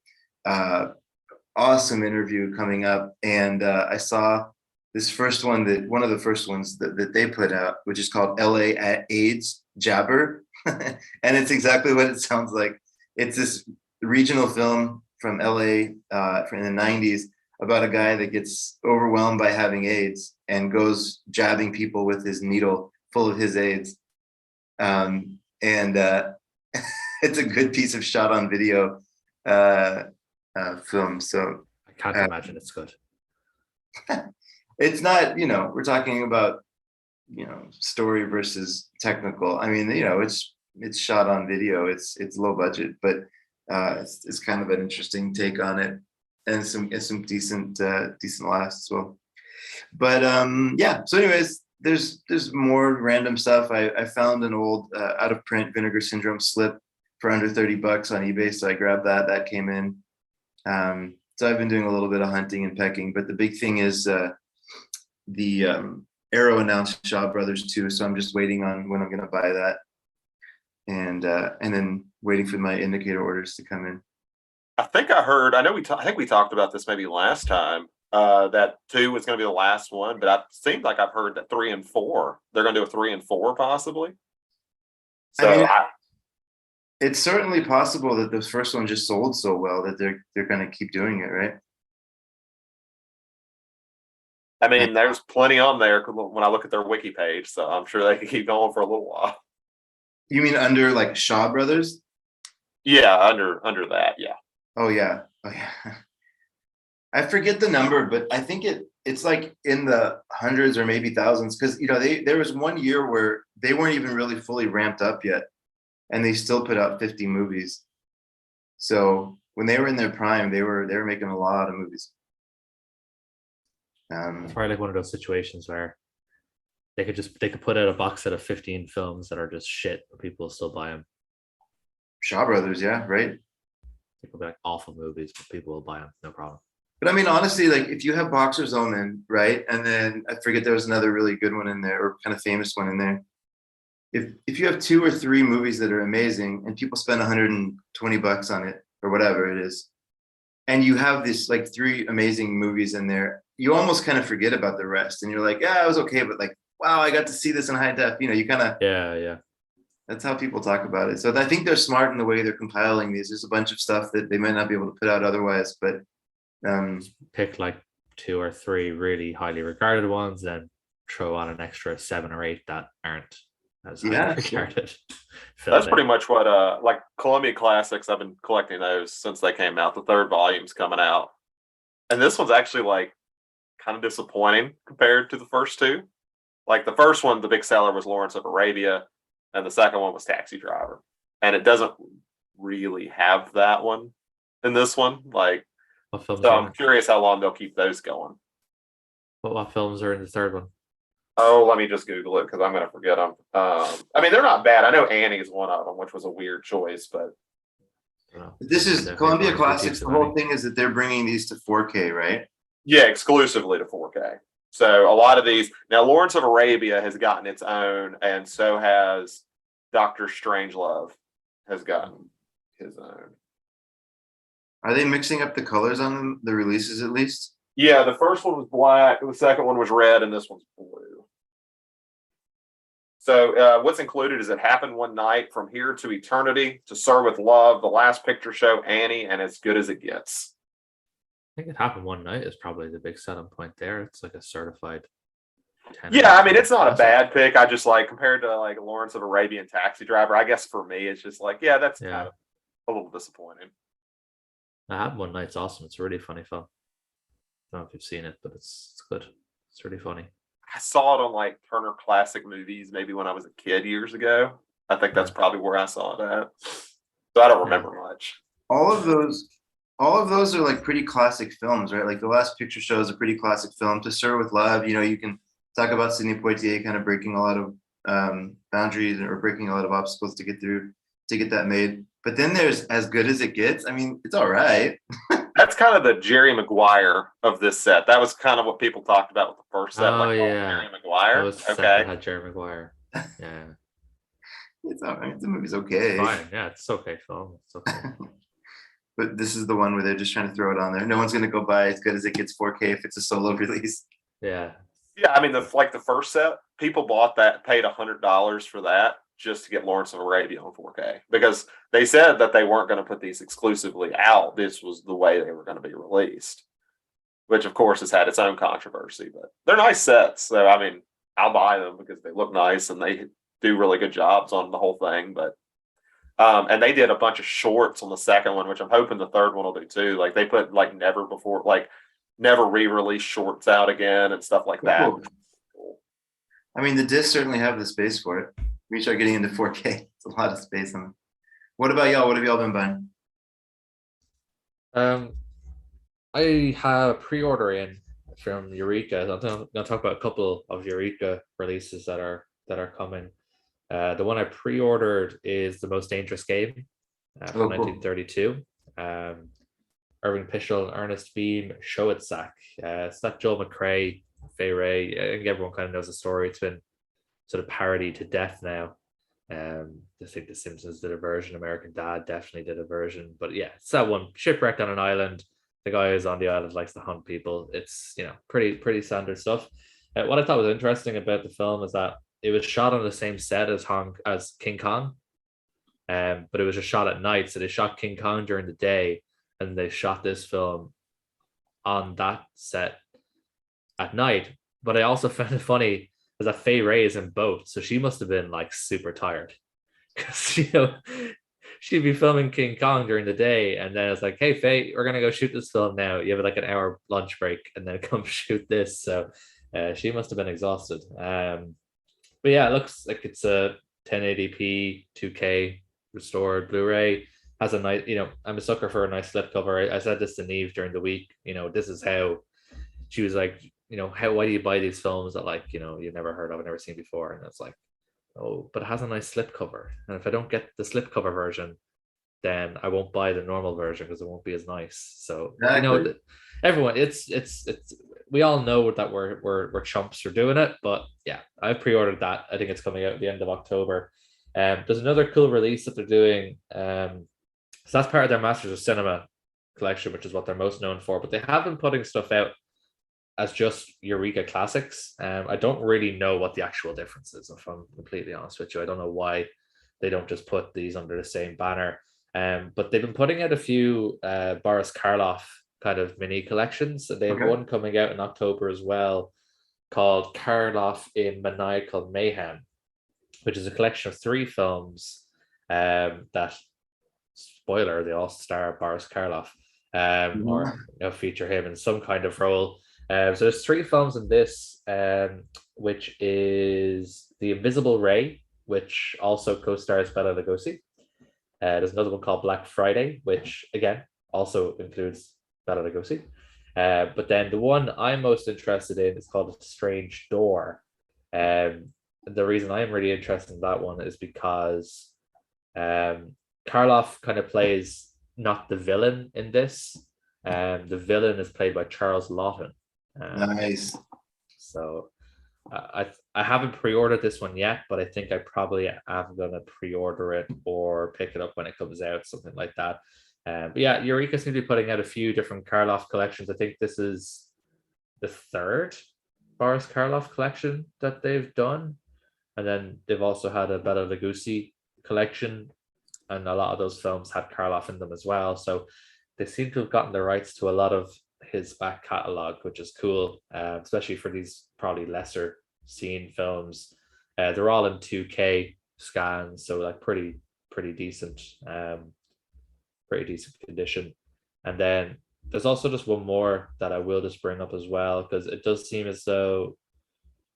Awesome interview coming up, and I saw this first one one of the first ones that they put out, which is called LA at AIDS Jabber, and it's exactly what it sounds like. It's this regional film from LA from the 90s about a guy that gets overwhelmed by having AIDS and goes jabbing people with his needle full of his AIDS, and it's a good piece of shot on video film. So can't Uh, imagine it's good. It's not, we're talking about, story versus technical. I mean, it's shot on video. It's low budget, but it's kind of an interesting take on it, and some decent laughs as well. But yeah. So, anyways, there's more random stuff. I found an old out of print Vinegar Syndrome slip for under $30 on eBay, so I grabbed that. That came in. So I've been doing a little bit of hunting and pecking, but the big thing is the Arrow announced Shaw Brothers 2, so I'm just waiting on when I'm going to buy that, and then waiting for my indicator orders to come in. I think I heard. I know I think we talked about this maybe last time. That 2 was going to be the last one, but it seems like I've heard that 3 and 4 they're going to do a 3 and 4 possibly. So I mean, it's certainly possible that this first one just sold so well that they're going to keep doing it, right? I mean, there's plenty on there when I look at their wiki page, so I'm sure they can keep going for a little while. You mean under like Shaw Brothers? Yeah, under that, yeah. Oh yeah. I forget the number, but I think it's like in the hundreds or maybe thousands, because there was one year where they weren't even really fully ramped up yet, and they still put out 50 movies. So when they were in their prime, they were making a lot of movies. It's probably like one of those situations where they could put out a box set of 15 films that are just shit, but people will still buy them. Shaw Brothers, yeah, right. They could be like awful movies, but people will buy them, no problem. But I mean, honestly, like if you have Boxer's Omen, right, and then I forget there was another really good one in there, or kind of famous one in there. If you have 2 or 3 movies that are amazing, and people spend $120 on it or whatever it is, and you have this like 3 amazing movies in there, you almost kind of forget about the rest, and you're like, yeah, it was okay, but like, wow, I got to see this in high def. You kind of yeah. That's how people talk about it. So I think they're smart in the way they're compiling these. There's a bunch of stuff that they might not be able to put out otherwise, but pick like 2 or 3 really highly regarded ones, then throw on an extra 7 or 8 that aren't as highly regarded. That's pretty much what like Columbia Classics. I've been collecting those since they came out. The 3rd volume's coming out, and this one's actually like kind of disappointing compared to the first 2. Like the first one, the big seller was Lawrence of Arabia, and the second one was Taxi Driver, and it doesn't really have that one in this one. Like, so I'm curious how long they'll keep those going. What films are in the 3rd one? Oh, let me just Google it because I'm going to forget them. I mean, they're not bad. I know Annie is one of them, which was a weird choice, but this is Columbia Classics. The whole thing is that they're bringing these to 4K, right? Yeah, exclusively to 4K. So a lot of these now, Lawrence of Arabia has gotten its own, and so has Dr. Strangelove has gotten his own. Are they mixing up the colors on them, the releases at least? Yeah, the first one was black, the second one was red, and this one's blue. So what's included is It Happened One Night, From Here to Eternity, To Sir with Love, The Last Picture Show, Annie, and As Good as It Gets. I think It Happened One Night is probably the big selling point there. It's like a certified 10. Yeah, I mean, it's not a bad pick. I just like, compared to like Lawrence of Arabia and Taxi Driver, I guess for me, it's just like, yeah, that's kind of a little disappointing. I Happened One Night's awesome. It's a really funny film. I don't know if you've seen it, but it's good. It's really funny. I saw it on like Turner Classic Movies maybe when I was a kid years ago. I think that's probably where I saw it at. So I don't remember much. All of those are like pretty classic films, right? Like The Last Picture Show is a pretty classic film. To Sir with Love, you can talk about Sidney Poitier kind of breaking a lot of boundaries or breaking a lot of obstacles to get through to get that made. But then there's As Good as It Gets. I mean, it's all right. That's kind of the Jerry Maguire of this set. That was kind of what people talked about with the first set. Oh, yeah. Jerry Maguire. That was the set that had Jerry Maguire. Yeah. It's all right. The movie's okay. It's fine. Yeah, it's okay film. It's okay. But this is the one where they're just trying to throw it on there. No one's going to go buy As Good as It Gets 4K if it's a solo release. Yeah. Yeah, I mean, the first set, people bought that, paid $100 for that just to get Lawrence of Arabia on 4K because they said that they weren't going to put these exclusively out. This was the way they were going to be released, which of course has had its own controversy. But they're nice sets, so I mean, I'll buy them because they look nice and they do really good jobs on the whole thing. But And they did a bunch of shorts on the second one, which I'm hoping the third one will do too. Like they put like never re-release shorts out again and stuff like that. Cool. I mean, the discs certainly have the space for it. We start getting into 4K. It's a lot of space on them. What about y'all? What have y'all been buying? I have a pre-order in from Eureka. I'm going to talk about a couple of Eureka releases that are coming. The one I pre-ordered is The Most Dangerous Game from 1932. Irving Pichel and Ernest Beam show it, Zach. It's that Joel McCrea, Fay Ray. I think everyone kind of knows the story. It's been sort of parodied to death now. I think The Simpsons did a version. American Dad definitely did a version. But yeah, it's that one. Shipwrecked on an island. The guy who's on the island likes to hunt people. It's, pretty standard stuff. What I thought was interesting about the film is that it was shot on the same set as King Kong. But it was just shot at night. So they shot King Kong during the day, and they shot this film on that set at night. But I also found it funny is that Fay Ray is in both, so she must have been like super tired because she'd be filming King Kong during the day, and then it's like, hey Faye, we're gonna go shoot this film now. You have like an hour lunch break, and then come shoot this. So she must have been exhausted. But yeah, it looks like it's a 1080p 2K restored Blu-ray. Has a nice, I'm a sucker for a nice slipcover. I said this to Neve during the week. This is how she was like, why do you buy these films that you've never heard of and never seen before? And it's like, oh, but it has a nice slipcover. And if I don't get the slipcover version, then I won't buy the normal version because it won't be as nice. So Exactly. everyone, it's we all know that we're chumps for doing it, but yeah, I've pre-ordered that. I think it's coming out at the end of October. There's another cool release that they're doing. So that's part of their Masters of Cinema collection, which is what they're most known for. But they have been putting stuff out as just Eureka classics. I don't really know what the actual difference is, if I'm completely honest with you. I don't know why they don't just put these under the same banner. But they've been putting out a few Boris Karloff kind of mini collections. They have one coming out in October as well called Karloff in Maniacal Mayhem, which is a collection of 3 films that, spoiler, they all star Boris Karloff or feature him in some kind of role. So there's 3 films in this, which is The Invisible Ray, which also co-stars Bela Lugosi. There's another one called Black Friday, which again also includes Bela Lugosi. But then the one I'm most interested in is called A Strange Door. The reason I'm really interested in that one is because Karloff kind of plays not the villain in this. The villain is played by Charles Laughton. Nice. So I haven't pre-ordered this one yet, but I think I probably am gonna pre-order it or pick it up when it comes out, something like that. But yeah, Eureka seems to be putting out a few different Karloff collections. I think this is the 3rd Boris Karloff collection that they've done, and then they've also had a Bela Lugosi collection, and a lot of those films had Karloff in them as well. So they seem to have gotten the rights to a lot of his back catalog, which is cool, especially for these probably lesser seen films. They're all in 2K scans, so like pretty decent, pretty decent condition. And then there's also just one more that I will just bring up as well, because it does seem as though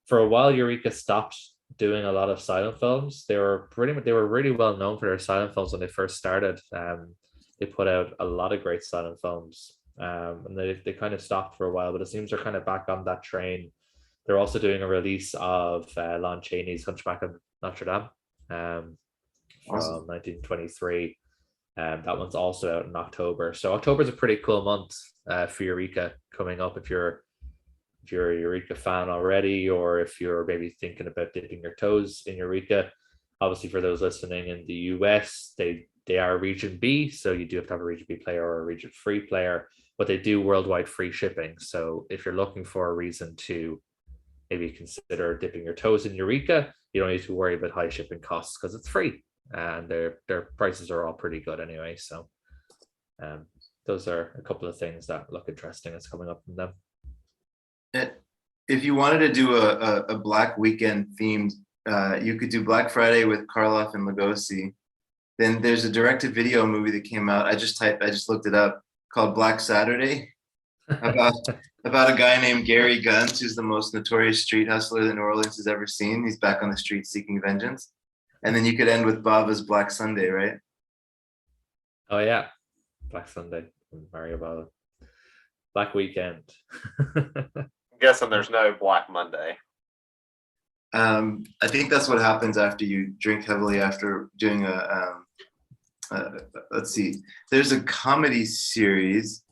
for a while Eureka stopped doing a lot of silent films. They were really well known for their silent films when they first started. They put out a lot of great silent films. And they kind of stopped for a while, but it seems they're kind of back on that train. They're also doing a release of Lon Chaney's Hunchback of Notre Dame from 1923. That one's also out in October. So October is a pretty cool month for Eureka coming up. If you're a Eureka fan already, or if you're maybe thinking about dipping your toes in Eureka. Obviously, for those listening in the US, they are Region B, so you do have to have a Region B player or a Region Free player, but they do worldwide free shipping. So if you're looking for a reason to maybe consider dipping your toes in Eureka, you don't need to worry about high shipping costs because it's free, and their prices are all pretty good anyway. So those are a couple of things that look interesting that's coming up from them. If you wanted to do a Black Weekend themed, you could do Black Friday with Karloff and Lugosi, Then there's a direct-to-video movie that came out. I just looked it up, called Black Saturday, about about a guy named Gary Guns, who's the most notorious street hustler that New Orleans has ever seen. He's back on the street seeking vengeance. And then you could end with Bava's Black Sunday, right? Oh yeah, Black Sunday from Mario Bava. Black Weekend. I'm guessing there's no Black Monday. I think that's what happens after you drink heavily after doing let's see. There's a comedy series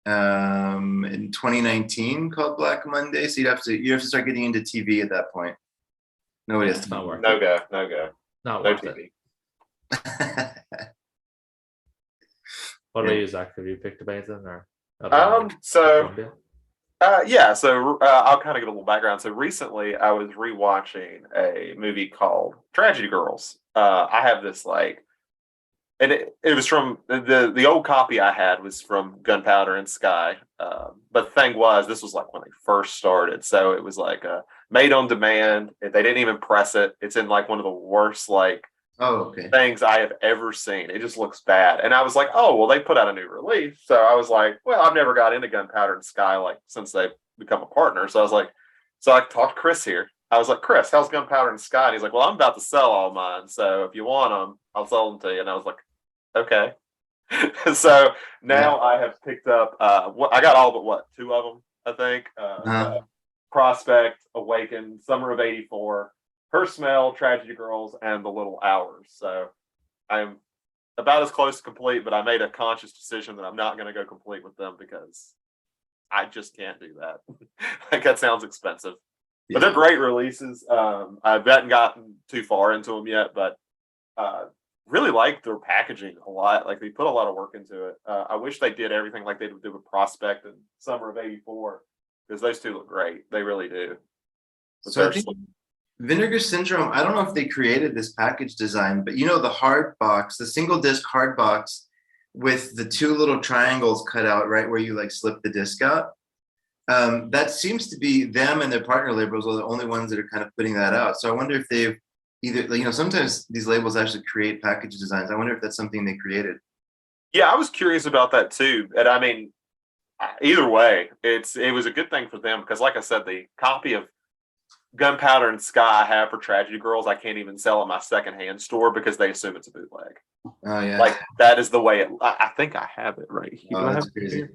in 2019 called Black Monday. So you have to start getting into TV at that point. Nobody has It's to. not worth No it. go, no go. Not No worth it. TV. What about Yeah. you, Zach? Have you picked up anything or? So Columbia? yeah, so I'll kind of give a little background. So recently, I was rewatching a movie called Tragedy Girls. I have this like, and it was from the old copy I had was from Gunpowder and Sky. But the thing was, this was like when they first started, so it was like made on demand. They didn't even press it. It's in like one of the worst like Oh, okay. things I have ever seen. It just looks bad. And I was like, oh, well, they put out a new release. So I was like, well, I've never got into Gunpowder and Sky like since they've become a partner. So I was like, so I talked to Chris here. I was like, Chris, how's Gunpowder and Sky? And he's like, well, I'm about to sell all mine. So if you want them, I'll sell them to you. And I was like, okay. So now I have picked up, I got all but two of them, I think. Prospect, Awaken, Summer of '84. Her Smell, Tragedy Girls, and The Little Hours. So I'm about as close to complete, but I made a conscious decision that I'm not going to go complete with them because I just can't do that. Like that sounds expensive, but they're great releases. I haven't gotten too far into them yet, but really like their packaging a lot. Like they put a lot of work into it. I wish they did everything like they did with Prospect and Summer of '84 because those two look great. They really do. But So I think Vinegar Syndrome, I don't know if they created this package design, but you know, the hard box, the single disc hard box with the two little triangles cut out right where you like slip the disc out. That seems to be them and their partner labels are the only ones that are kind of putting that out. So I wonder if they've either, you know, sometimes these labels actually create package designs. I wonder if that's something they created. Yeah, I was curious about that too. And I mean, either way, it was a good thing for them because, like I said, the copy of Gunpowder and Sky I have for Tragedy Girls, I can't even sell at my secondhand store because they assume it's a bootleg. Oh yeah. Like that is the way it. I think I have it right here. Oh, that's crazy.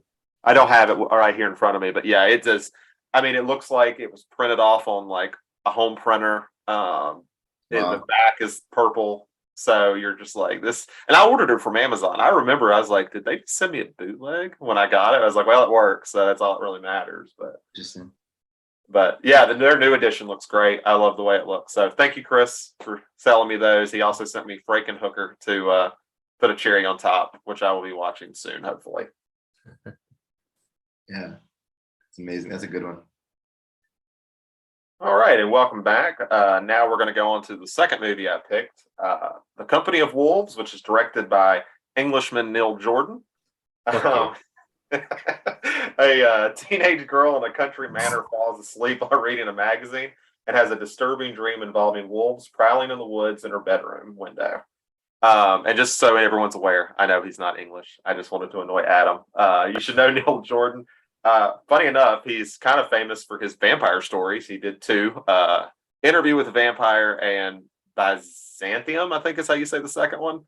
I don't have it right here in front of me, but yeah, it does. I mean, it looks like it was printed off on like a home printer. The back is purple, so you're just like this. And I ordered it from Amazon. I remember I was like, did they just send me a bootleg when I got it? I was like, well, it works, so that's all that really matters. But yeah, their new edition looks great. I love the way it looks. So thank you, Chris, for selling me those. He also sent me Frankenhooker to put a cherry on top, which I will be watching soon, hopefully. Yeah, it's amazing. That's a good one. All right, and welcome back. Now we're going to go on to the second movie I picked, The Company of Wolves, which is directed by Englishman Neil Jordan. A teenage girl in a country manor falls asleep while reading a magazine and has a disturbing dream involving wolves prowling in the woods in her bedroom window. And just so everyone's aware, I know he's not English. I just wanted to annoy Adam. You should know Neil Jordan. Funny enough, he's kind of famous for his vampire stories. He did two, Interview with a Vampire and Byzantium, I think is how you say the second one.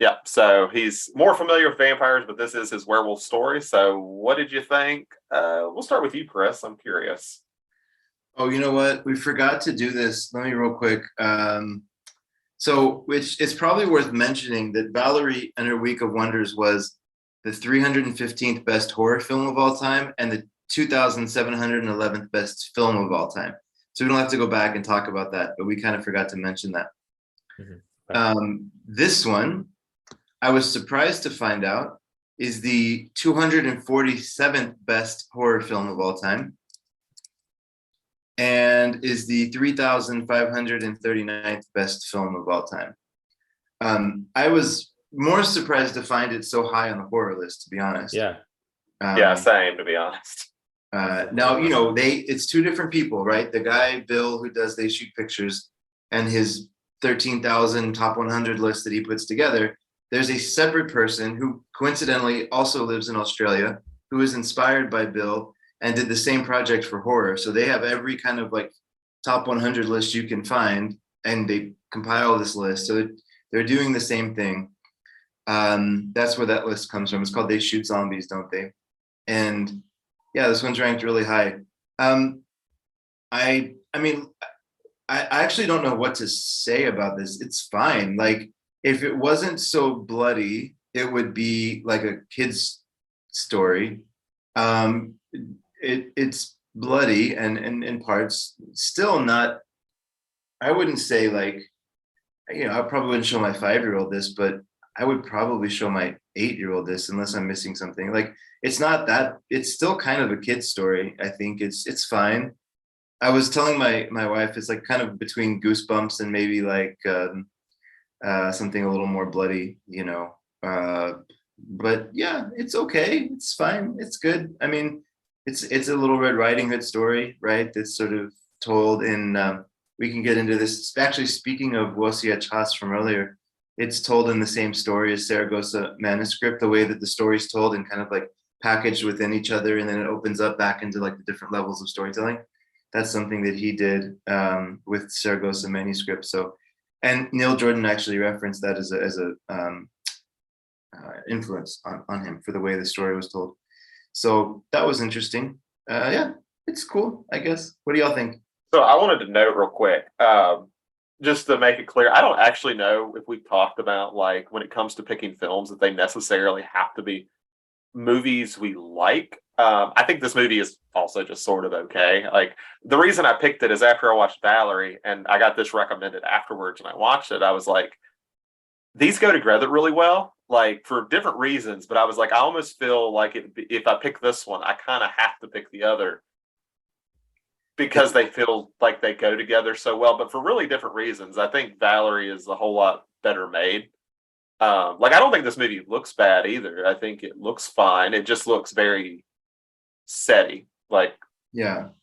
Yeah, so he's more familiar with vampires, but this is his werewolf story. So what did you think? We'll start with you, Chris. I'm curious. Oh, you know what? We forgot to do this. Let me real quick. Which it's probably worth mentioning that Valerie and Her Week of Wonders was the 315th best horror film of all time and the 2,711th best film of all time. So we don't have to go back and talk about that, but we kind of forgot to mention that. Mm-hmm. This one, I was surprised to find out, is the 247th best horror film of all time and is the 3,539th best film of all time. I was more surprised to find it so high on the horror list, to be honest. Yeah. Yeah, same, to be honest. Now, you know, it's two different people, right? The guy, Bill, who does They Shoot Pictures, and his 13,000 top 100 list that he puts together, there's a separate person who coincidentally also lives in Australia, who is inspired by Bill and did the same project for horror. So they have every kind of like top 100 list you can find, and they compile this list. So they're doing the same thing. That's where that list comes from. It's called They Shoot Zombies, Don't They? And yeah, this one's ranked really high. I mean, I actually don't know what to say about this. It's fine. Like, if it wasn't so bloody, it would be like a kid's story. It's bloody and in parts, still not. I wouldn't say like, I probably wouldn't show my 5-year-old this, but I would probably show my 8-year-old this unless I'm missing something. Like, it's not that. It's still kind of a kid's story. I think it's fine. I was telling my wife it's like kind of between Goosebumps and maybe like something a little more bloody, but yeah, it's okay. It's fine. It's good. I mean, it's a Little Red Riding Hood story, right? That's sort of told in. We can get into this. Actually, speaking of Wosiah Chas from earlier, it's told in the same story as Saragossa manuscript. The way that the story's told and kind of like packaged within each other, and then it opens up back into like the different levels of storytelling. That's something that he did with Saragossa manuscript. So, and Neil Jordan actually referenced that as a influence on him for the way the story was told. So that was interesting. Yeah, it's cool, I guess. What do y'all think? So I wanted to note real quick, just to make it clear, I don't actually know if we've talked about, like, when it comes to picking films, that they necessarily have to be movies we like. I think this movie is also just sort of okay. Like, the reason I picked it is after I watched Valerie and I got this recommended afterwards and I watched it, I was like, these go together really well, like for different reasons. But I was like, I almost feel like if I pick this one, I kind of have to pick the other because they feel like they go together so well, but for really different reasons. I think Valerie is a whole lot better made. Like, I don't think this movie looks bad either. I think it looks fine. It just looks very setty, like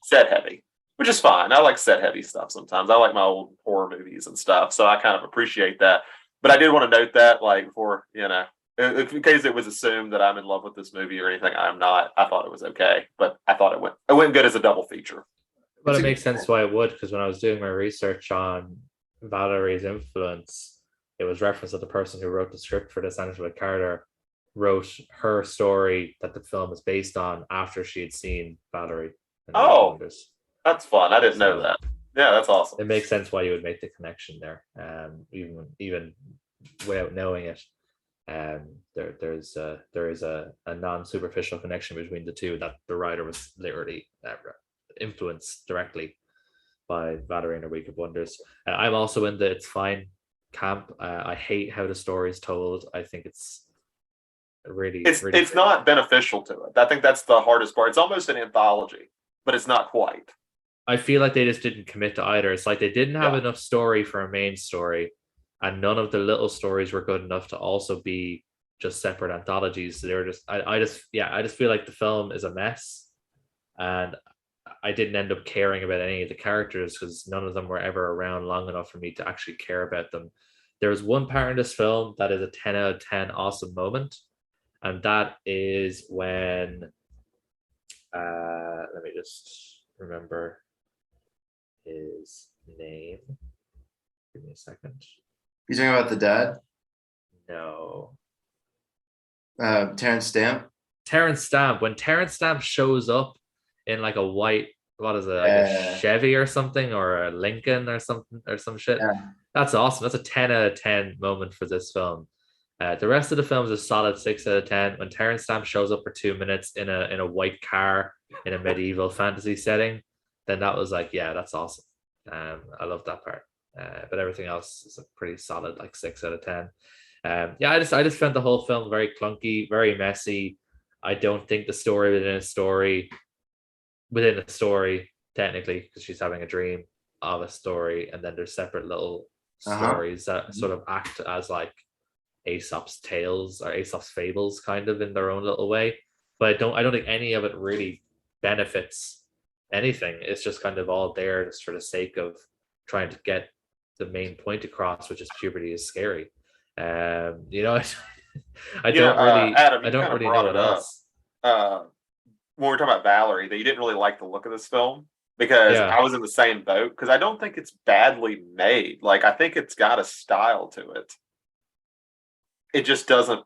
set heavy, which is fine. I like set heavy stuff sometimes. I like my old horror movies and stuff, so I kind of appreciate that. But I did want to note that, like, before, in case it was assumed that I'm in love with this movie or anything, I'm not. I thought it was okay, but I thought it went good as a double feature. But it makes sense why it would, because when I was doing my research on Valerie's influence, it was referenced that the person who wrote the script for this, Angela Carter, wrote her story that the film is based on after she had seen Valerie. Oh, that's fun. I didn't know that. Yeah, that's awesome. It makes sense why you would make the connection there, even without knowing it. There is a non-superficial connection between the two, that the writer was literally influenced directly by Valerie and Her Week of Wonders. I'm also in the it's fine camp. I hate how the story is told. I think it's really it's not beneficial to it. I think that's the hardest part. It's almost an anthology, but it's not quite. I feel like they just didn't commit to either. It's like they didn't have enough story for a main story, and none of the little stories were good enough to also be just separate anthologies. So they were just I just feel like the film is a mess, and I didn't end up caring about any of the characters because none of them were ever around long enough for me to actually care about them. There was one part in this film that is a 10 out of 10 awesome moment, and that is when let me just remember his name. Give me a second. You talking about the dad? No. Terrence Stamp. Terrence Stamp. When Terrence Stamp shows up in like a white, what is it, like a Chevy or something, or a Lincoln or something, or some shit. Yeah. That's awesome. That's a 10 out of 10 moment for this film. The rest of the film is a solid 6 out of 10. When Terrence Stamp shows up for 2 minutes in a white car in a medieval fantasy setting, then that was like, yeah, that's awesome. I love that part. But everything else is a pretty solid, like 6 out of 10. I just found the whole film very clunky, very messy. I don't think the story within a story, technically, because she's having a dream of a story, and then there's separate little stories that sort of act as like Aesop's tales or Aesop's fables, kind of in their own little way. But I don't think any of it really benefits anything. It's just kind of all there just for the sake of trying to get the main point across, which is puberty is scary. You know, I You know, don't really, Adam, I you don't kind of really brought know it what up else. when we were talking about Valerie, that you didn't really like the look of this film, because Yeah, I was in the same boat, because I don't think it's badly made. Like, I think it's got a style to it. It just doesn't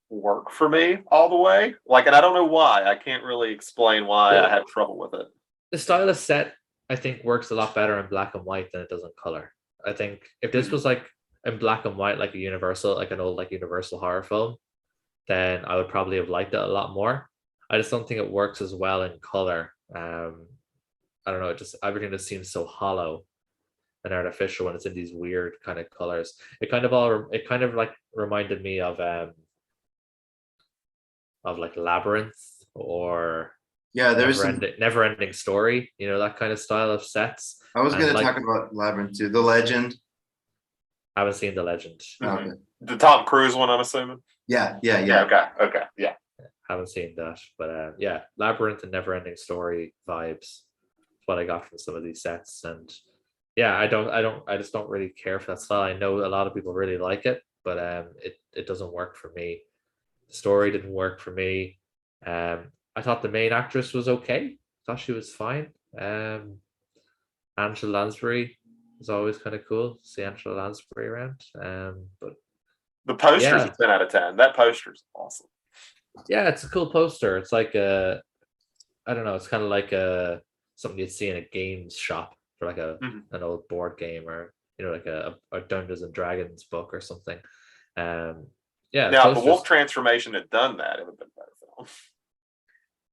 work for me all the way. Like, and I don't know why. I can't really explain why I well, had trouble with it. the style of set I think works a lot better in black and white than it does in color. I think if this Mhm. was like in black and white, like a Universal, like an old like Universal horror film, then I would probably have liked it a lot more. I just don't think it works as well in color. I don't know, it just everything just seems so hollow and artificial when it's in these weird kind of colors. It kind of like reminded me of like Labyrinth or Yeah, there was some. Never ending story, you know, that kind of style of sets. I was And going to like talk about Labyrinth too. The Legend. I haven't seen The Legend. Mhm. Okay. The Tom Cruise one, I'm assuming. Yeah, yeah, Yeah. yeah. Okay. Yeah. Haven't seen that, but yeah, Labyrinth and Never Ending Story vibes. Is what I got from some of these sets, and yeah, I just don't really care for that style. I know a lot of people really like it, but it doesn't work for me. The story didn't work for me. I thought the main actress was okay. Thought she was fine. Angela Lansbury is always kind of cool to see Angela Lansbury around. But The poster's yeah, a 10 out of 10. That poster's awesome. yeah, it's a cool poster. It's like I don't know. It's kind of like something you'd see in a games shop for like Mhm. an old board game, or you know, like a Dungeons and Dragons book or something. Um, yeah, the Now, if the wolf posters. transformation had done that, it would have been a better film.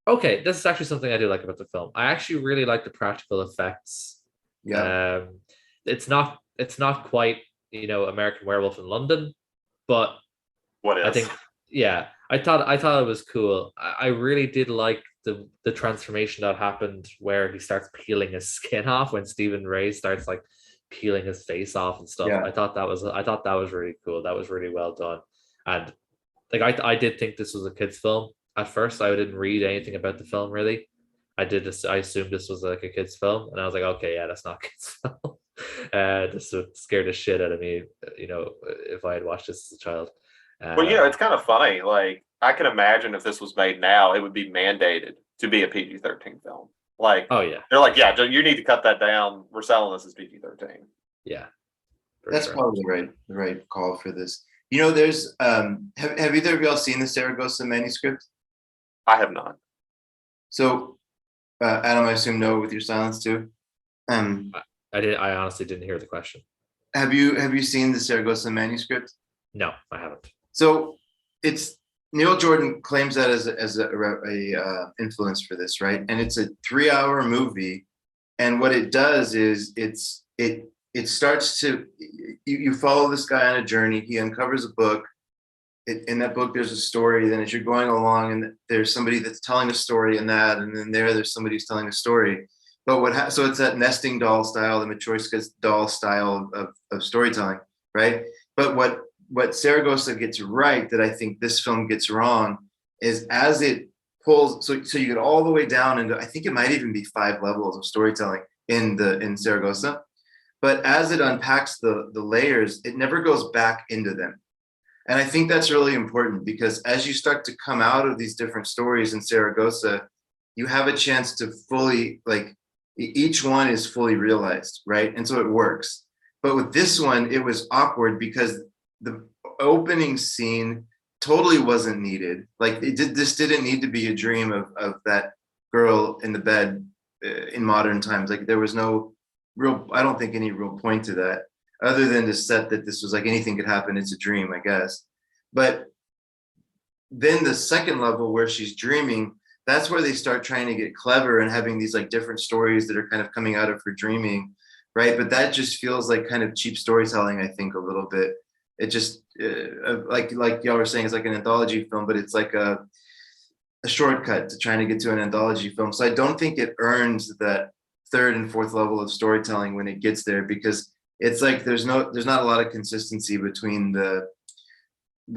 Okay, this is actually something I do like about the film. I actually really like the practical effects. Yeah. Um, it's not quite, you know, American Werewolf in London, but What I is? think yeah, I thought it was cool. I really did like the transformation that happened where he starts peeling his skin off when Stephen Ray starts like peeling his face off and stuff. Yeah. I thought that was really cool. That was really well done. And like I did think this was a kids film at first. I didn't read anything about the film really. I assumed this was like a kids film, and I was like, okay, yeah, that's not a kids film. This would scare the shit out of me, you know, if I had watched this as a child. Well, Um, it's kind of funny. Like, I can imagine if this was made now, it would be mandated to be a PG-13 film. Like, oh yeah, they're like, yeah, you need to cut that down. We're selling this as PG-13. yeah, for That's sure. probably the right call for this. You know, there's have either of y'all seen the Saragossa manuscript? I have not. So Adam, I assume no with your silence too. I honestly didn't hear the question. Have you seen the Saragossa manuscript? No, I haven't. So it's Neil Jordan claims that as a influence for this, right? And it's a 3-hour movie, and what it does is it starts to you follow this guy on a journey. He uncovers a book. In that book, there's a story. Then as you're going along, and there's somebody that's telling a story in that, and then there's somebody who's telling a story. But so it's that nesting doll style, the Matryoshka doll style of storytelling, right? But what Saragossa gets right that I think this film gets wrong is as it pulls, so you get all the way down into, I think it might even be 5 levels of storytelling in Saragossa, but as it unpacks the layers, it never goes back into them. And I think that's really important because as you start to come out of these different stories in Saragossa, you have a chance to fully, like, each one is fully realized, right? And so it works. But with this one, it was awkward because the opening scene totally wasn't needed. Like this didn't need to be a dream of that girl in the bed in modern times. Like there was no real, I don't think any real point to that other than to set that this was like anything could happen. It's a dream, I guess. But then the second level where she's dreaming, that's where they start trying to get clever and having these like different stories that are kind of coming out of her dreaming, right? But that just feels like kind of cheap storytelling, I think, a little bit. It just like y'all were saying, it's like an anthology film, but it's like a shortcut to trying to get to an anthology film. So I don't think it earns that third and fourth level of storytelling when it gets there, because it's like there's not a lot of consistency between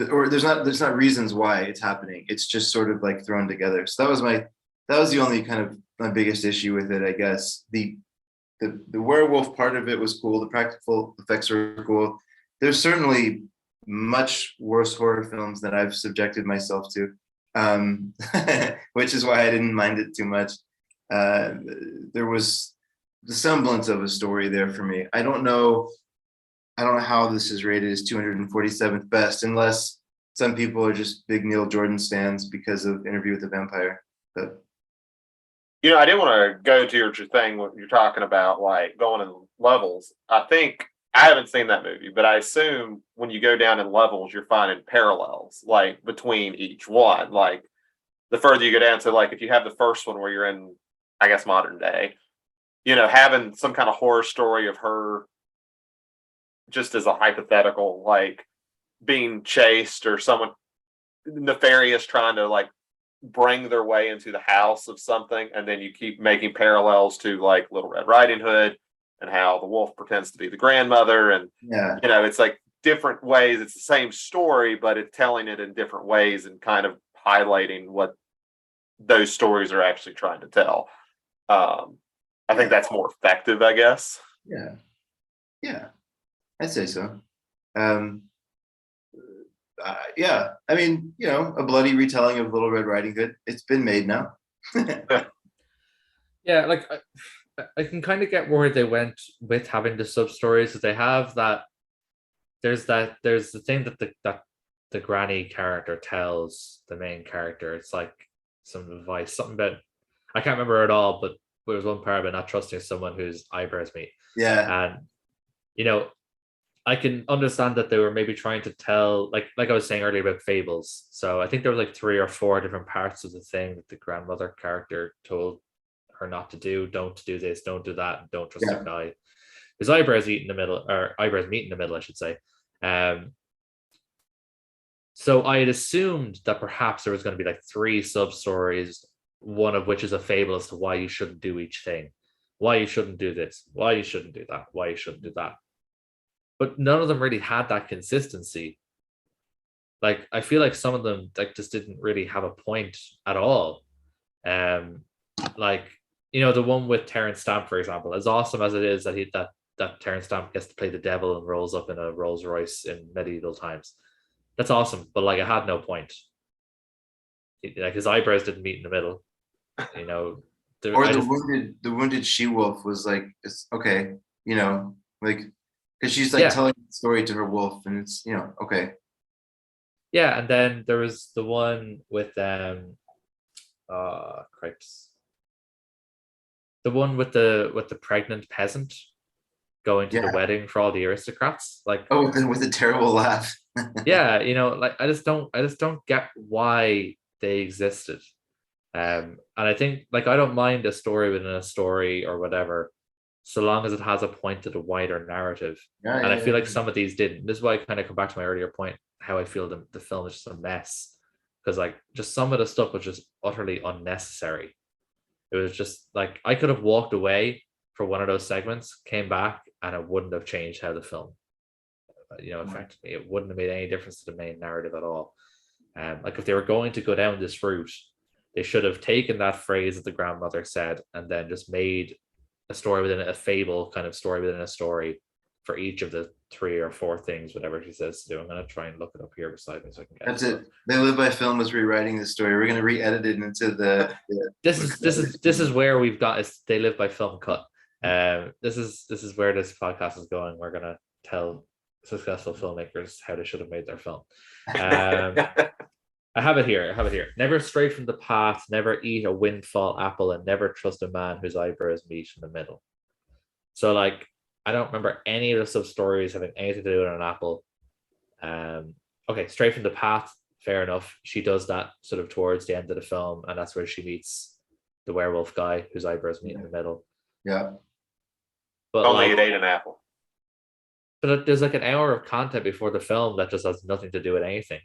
or there's not reasons why it's happening. It's just sort of like thrown together. So that was the only kind of my biggest issue with it, I guess. The the werewolf part of it was cool. The practical effects were cool. There's certainly much worse horror films that I've subjected myself to, which is why I didn't mind it too much. There was the semblance of a story there for me. I don't know how this is rated as 247th best, unless some people are just big Neil Jordan stans because of Interview with the Vampire. But I didn't want to go to your thing when you're talking about like going in levels. I think I haven't seen that movie, but I assume when you go down in levels, you're finding parallels like between each one. Like the further you go down to, like if you have the first one where you're in, I guess, modern day, having some kind of horror story of her just as a hypothetical, like being chased or someone nefarious trying to like bring their way into the house of something, and then you keep making parallels to like Little Red Riding Hood and how the wolf pretends to be the grandmother, and it's like different ways. It's the same story, but it's telling it in different ways and kind of highlighting what those stories are actually trying to tell. I think that's more effective, I guess. Yeah, I'd say so. I mean, a bloody retelling of Little Red Riding Hood. It's been made now. Yeah, like I can kind of get where they went with having the sub stories. That they have that. There's the thing that the granny character tells the main character. It's like some advice, something about, I can't remember at all, but there was one part about not trusting someone whose eyebrows meet. Yeah. And I can understand that they were maybe trying to tell, like I was saying earlier about fables. So I think there was like 3 or 4 different parts of the thing that the grandmother character told her not to do. Don't do this, don't do that, and don't trust a guy. His eyebrows meet in the middle, or eyebrows meet in the middle, I should say. So I had assumed that perhaps there was going to be like 3 sub stories, one of which is a fable as to why you shouldn't do each thing, why you shouldn't do this, why you shouldn't do that, why you shouldn't do that. But none of them really had that consistency. Like I feel like some of them like just didn't really have a point at all. Like the one with Terrence Stamp, for example, as awesome as it is that Terrence Stamp gets to play the devil and rolls up in a Rolls Royce in medieval times. That's awesome, but like it had no point. Like his eyebrows didn't meet in the middle. The wounded she wolf was like, it's okay, like because she's like telling the story to her wolf, and it's okay. Yeah, and then there was the one with cripes. The one with the pregnant peasant going to the wedding for all the aristocrats. Like with a terrible laugh. Yeah, like I just don't get why they existed. And I think like I don't mind a story within a story or whatever, so long as it has a point to the wider narrative. I feel like some of these didn't. This is why I kind of come back to my earlier point, how I feel the film is just a mess. Because like just some of the stuff was just utterly unnecessary. It was just like I could have walked away for one of those segments, came back, and it wouldn't have changed how the film affected me. It wouldn't have made any difference to the main narrative at all. Like if they were going to go down this route, they should have taken that phrase that the grandmother said and then just made a story within a fable kind of story within a story for each of the 3 or 4 things, whatever she says to do. I'm going to try and look it up here beside me so I can get That's it. They Live by Film was rewriting the story. We're going to re-edit it into the this is where we've got is They Live by Film cut. This is where this podcast is going. We're going to tell successful filmmakers how they should have made their film. I have it here. Never stray from the path, never eat a windfall apple, and never trust a man whose eyebrows meet in the middle. So like I don't remember any of the sub stories having anything to do with an apple. Okay, Straight from the Path, fair enough. She does that sort of towards the end of the film, and that's where she meets the werewolf guy whose eyebrows meet in the middle. Yeah. But only it ate an apple. But there's like an hour of content before the film that just has nothing to do with anything.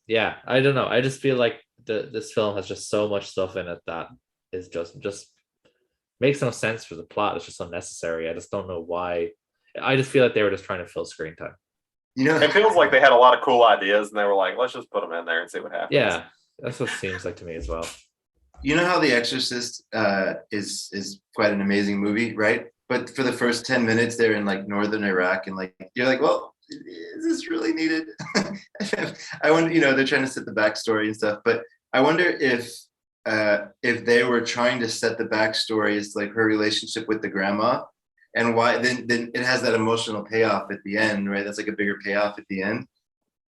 Yeah, I don't know. I just feel like this film has just so much stuff in it that is just makes no sense for the plot. It's just unnecessary. I just don't know why. I just feel like they were just trying to fill screen time. It feels like they had a lot of cool ideas and they were like, let's just put them in there and see what happens. Yeah, that's what it seems like to me as well. You know how The Exorcist is quite an amazing movie, right? But for the first 10 minutes, they're in like northern Iraq, and like you're like, well, is this really needed? I wonder, they're trying to set the backstory and stuff, but I wonder if they were trying to set the backstory as like her relationship with the grandma, and why then it has that emotional payoff at the end, right? That's like a bigger payoff at the end,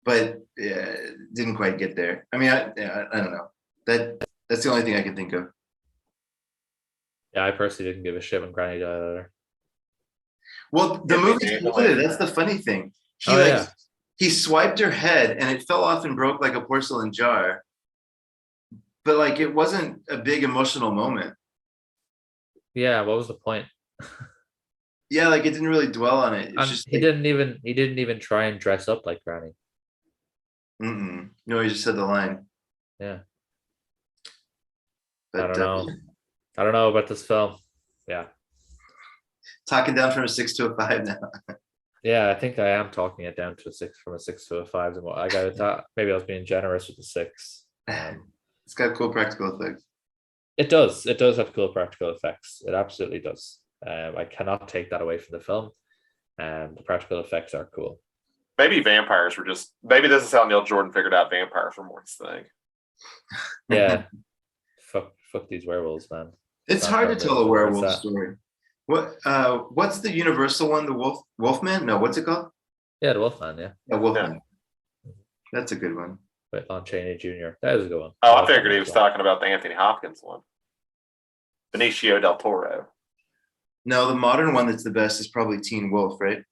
but didn't quite get there. I mean, I don't know. That's the only thing I can think of. Yeah, I personally didn't give a shit when Granny died either. Well, the movie exploded. That's the funny thing. He swiped her head and it fell off and broke like a porcelain jar. But like it wasn't a big emotional moment. Yeah, what was the point? Yeah, like it didn't really dwell on it. It's just he didn't even try and dress up like Granny. No, he just said the line. Yeah. But, I don't know. I don't know about this film. Yeah. Talking down from a 6 to a 5 now. Yeah, I think I am talking it down to a 6 from a 6 to a 5. I got it. Maybe I was being generous with the 6. It's got cool practical effects. It does. It does have cool practical effects. It absolutely does. I cannot take that away from the film. The practical effects are cool. Maybe vampires were just. Maybe this is how Neil Jordan figured out vampires were more his thing. Yeah. Fuck these werewolves, man. It's hard to tell a werewolf story. What's the universal one? The Wolfman? No, what's it called? Yeah, the Wolfman. Yeah. Yeah, Wolfman. That's a good one. With Lon Chaney Jr. That is a good one. Oh, I figured he was talking about the Anthony Hopkins one. Benicio del Toro. No, the modern one that's the best is probably Teen Wolf, right?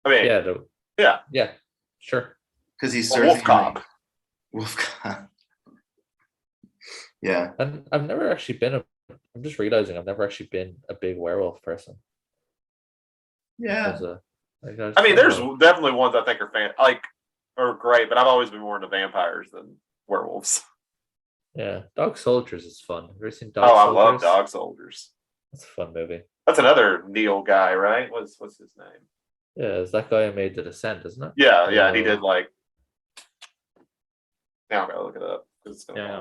I mean, yeah, sure. Because he's Wolf Cop. Wolf Cop. Yeah. And I've never actually been I'm just realizing I've never actually been a big werewolf person. Yeah. I mean, there's definitely ones I think are great, but I've always been more into vampires than werewolves. Yeah, Dog Soldiers is fun. Have you ever seen Dog Soldiers? I love Dog Soldiers. That's a fun movie. That's another Neil guy, right? What's his name? Yeah, it's that guy who made The Descent, isn't it? Yeah, he did like. Now I gotta look it up. I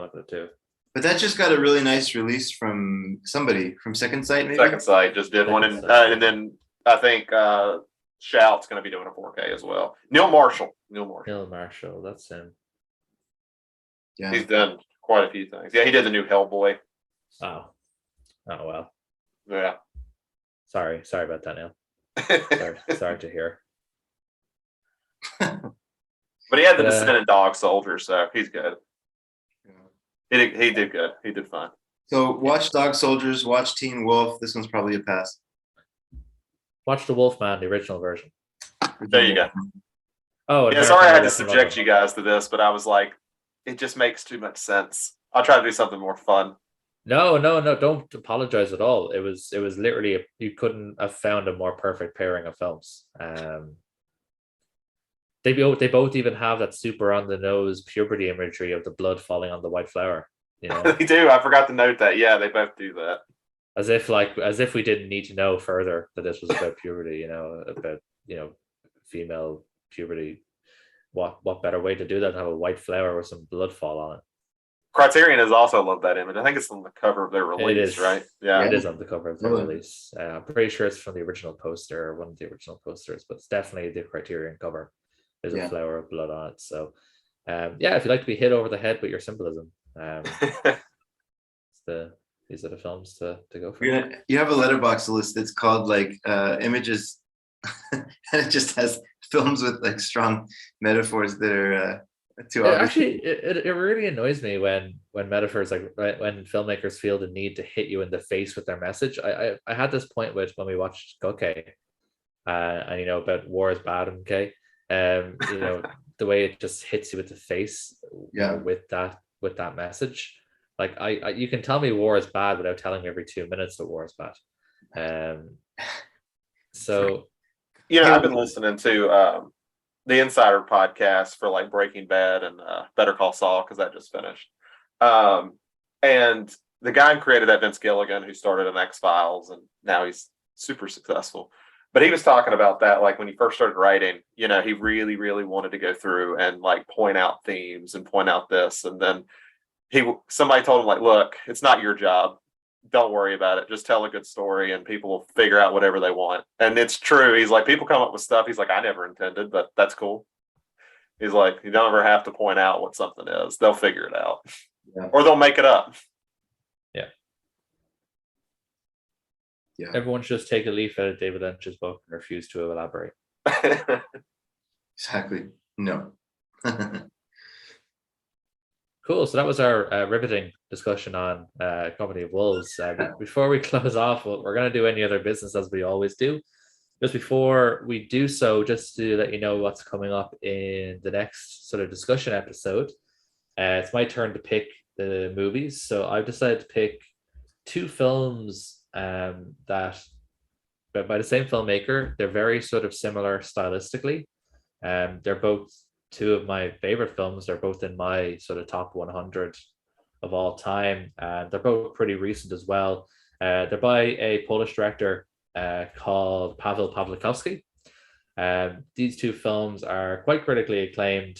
look at it too. But that just got a really nice release from somebody from Second Sight, maybe. Second Sight just did one, and then I think Shout's going to be doing a 4K as well. Neil Marshall, that's him. Yeah, he's done quite a few things. Yeah, he did the new Hellboy. Oh well. Yeah. Sorry about that, Neil. sorry to hear. But he had the Descent and Dog Soldier, so he's good. Yeah. He did good. He did fine. So watch Dog Soldiers, watch Teen Wolf. This one's probably a pass. Watch The Wolfman, the original version. There you go. Oh, yeah. Sorry I had to subject you guys to this, but I was like, it just makes too much sense. I'll try to do something more fun. No. Don't apologize at all. It was literally you couldn't have found a more perfect pairing of films. They both even have that super on the nose puberty imagery of the blood falling on the white flower. You know, they do. I forgot to note that. Yeah, they both do that. As if we didn't need to know further that this was about puberty. About female puberty. What better way to do that than have a white flower with some blood fall on it? Criterion has also loved that image. I think it's on the cover of their release, right? Yeah, it is on the cover of their release. I'm pretty sure it's from the original poster or one of the original posters, but it's definitely the Criterion cover. There's a flower of blood on it. So, if you like to be hit over the head with your symbolism, these are the films to go for. You have a letterbox list that's called like images, and it just has films with like strong metaphors that are too obvious. Actually, it really annoys me when metaphors when filmmakers feel the need to hit you in the face with their message. I had this point with when we watched Goke, and about war is bad, okay. The way it just hits you with the face with that message, like I you can tell me war is bad without telling me every 2 minutes that war is bad. So I've been listening to the Insider podcast for like Breaking Bad and Better Call Saul because that just finished, and the guy who created that, Vince Gilligan, who started an X-Files and now he's super successful. But he was talking about that, like when he first started writing, he really, really wanted to go through and like point out themes and point out this. And then somebody told him like, look, it's not your job. Don't worry about it. Just tell a good story and people will figure out whatever they want. And it's true. He's like, people come up with stuff. He's like, I never intended, but that's cool. He's like, you don't ever have to point out what something is. They'll figure it out. Yeah. Or they'll make it up. Yeah. Everyone should just take a leaf out of David Lynch's book and refuse to elaborate. Exactly. No. Cool. So that was our riveting discussion on Company of Wolves. Before we close off, we're going to do any other business as we always do. Just before we do so, just to let you know what's coming up in the next sort of discussion episode. It's my turn to pick the movies. So I've decided to pick two films that by the same filmmaker. They're very sort of similar stylistically. They're both two of my favorite films. They're both in my sort of top 100 of all time, and they're both pretty recent as well. They're by a Polish director called Paweł Pawlikowski. These two films are quite critically acclaimed.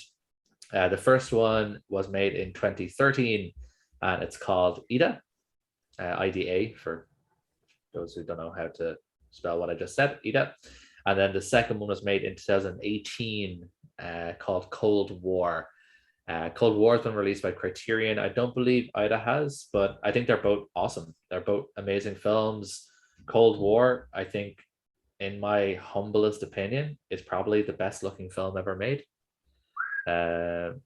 The first one was made in 2013, and it's called Ida, IDA for those who don't know how to spell what I just said, Ida. And then the second one was made in 2018, called Cold War. Cold War has been released by Criterion. I don't believe Ida has, but I think they're both awesome. They're both amazing films. Cold War, I think, in my humblest opinion, is probably the best looking film ever made. And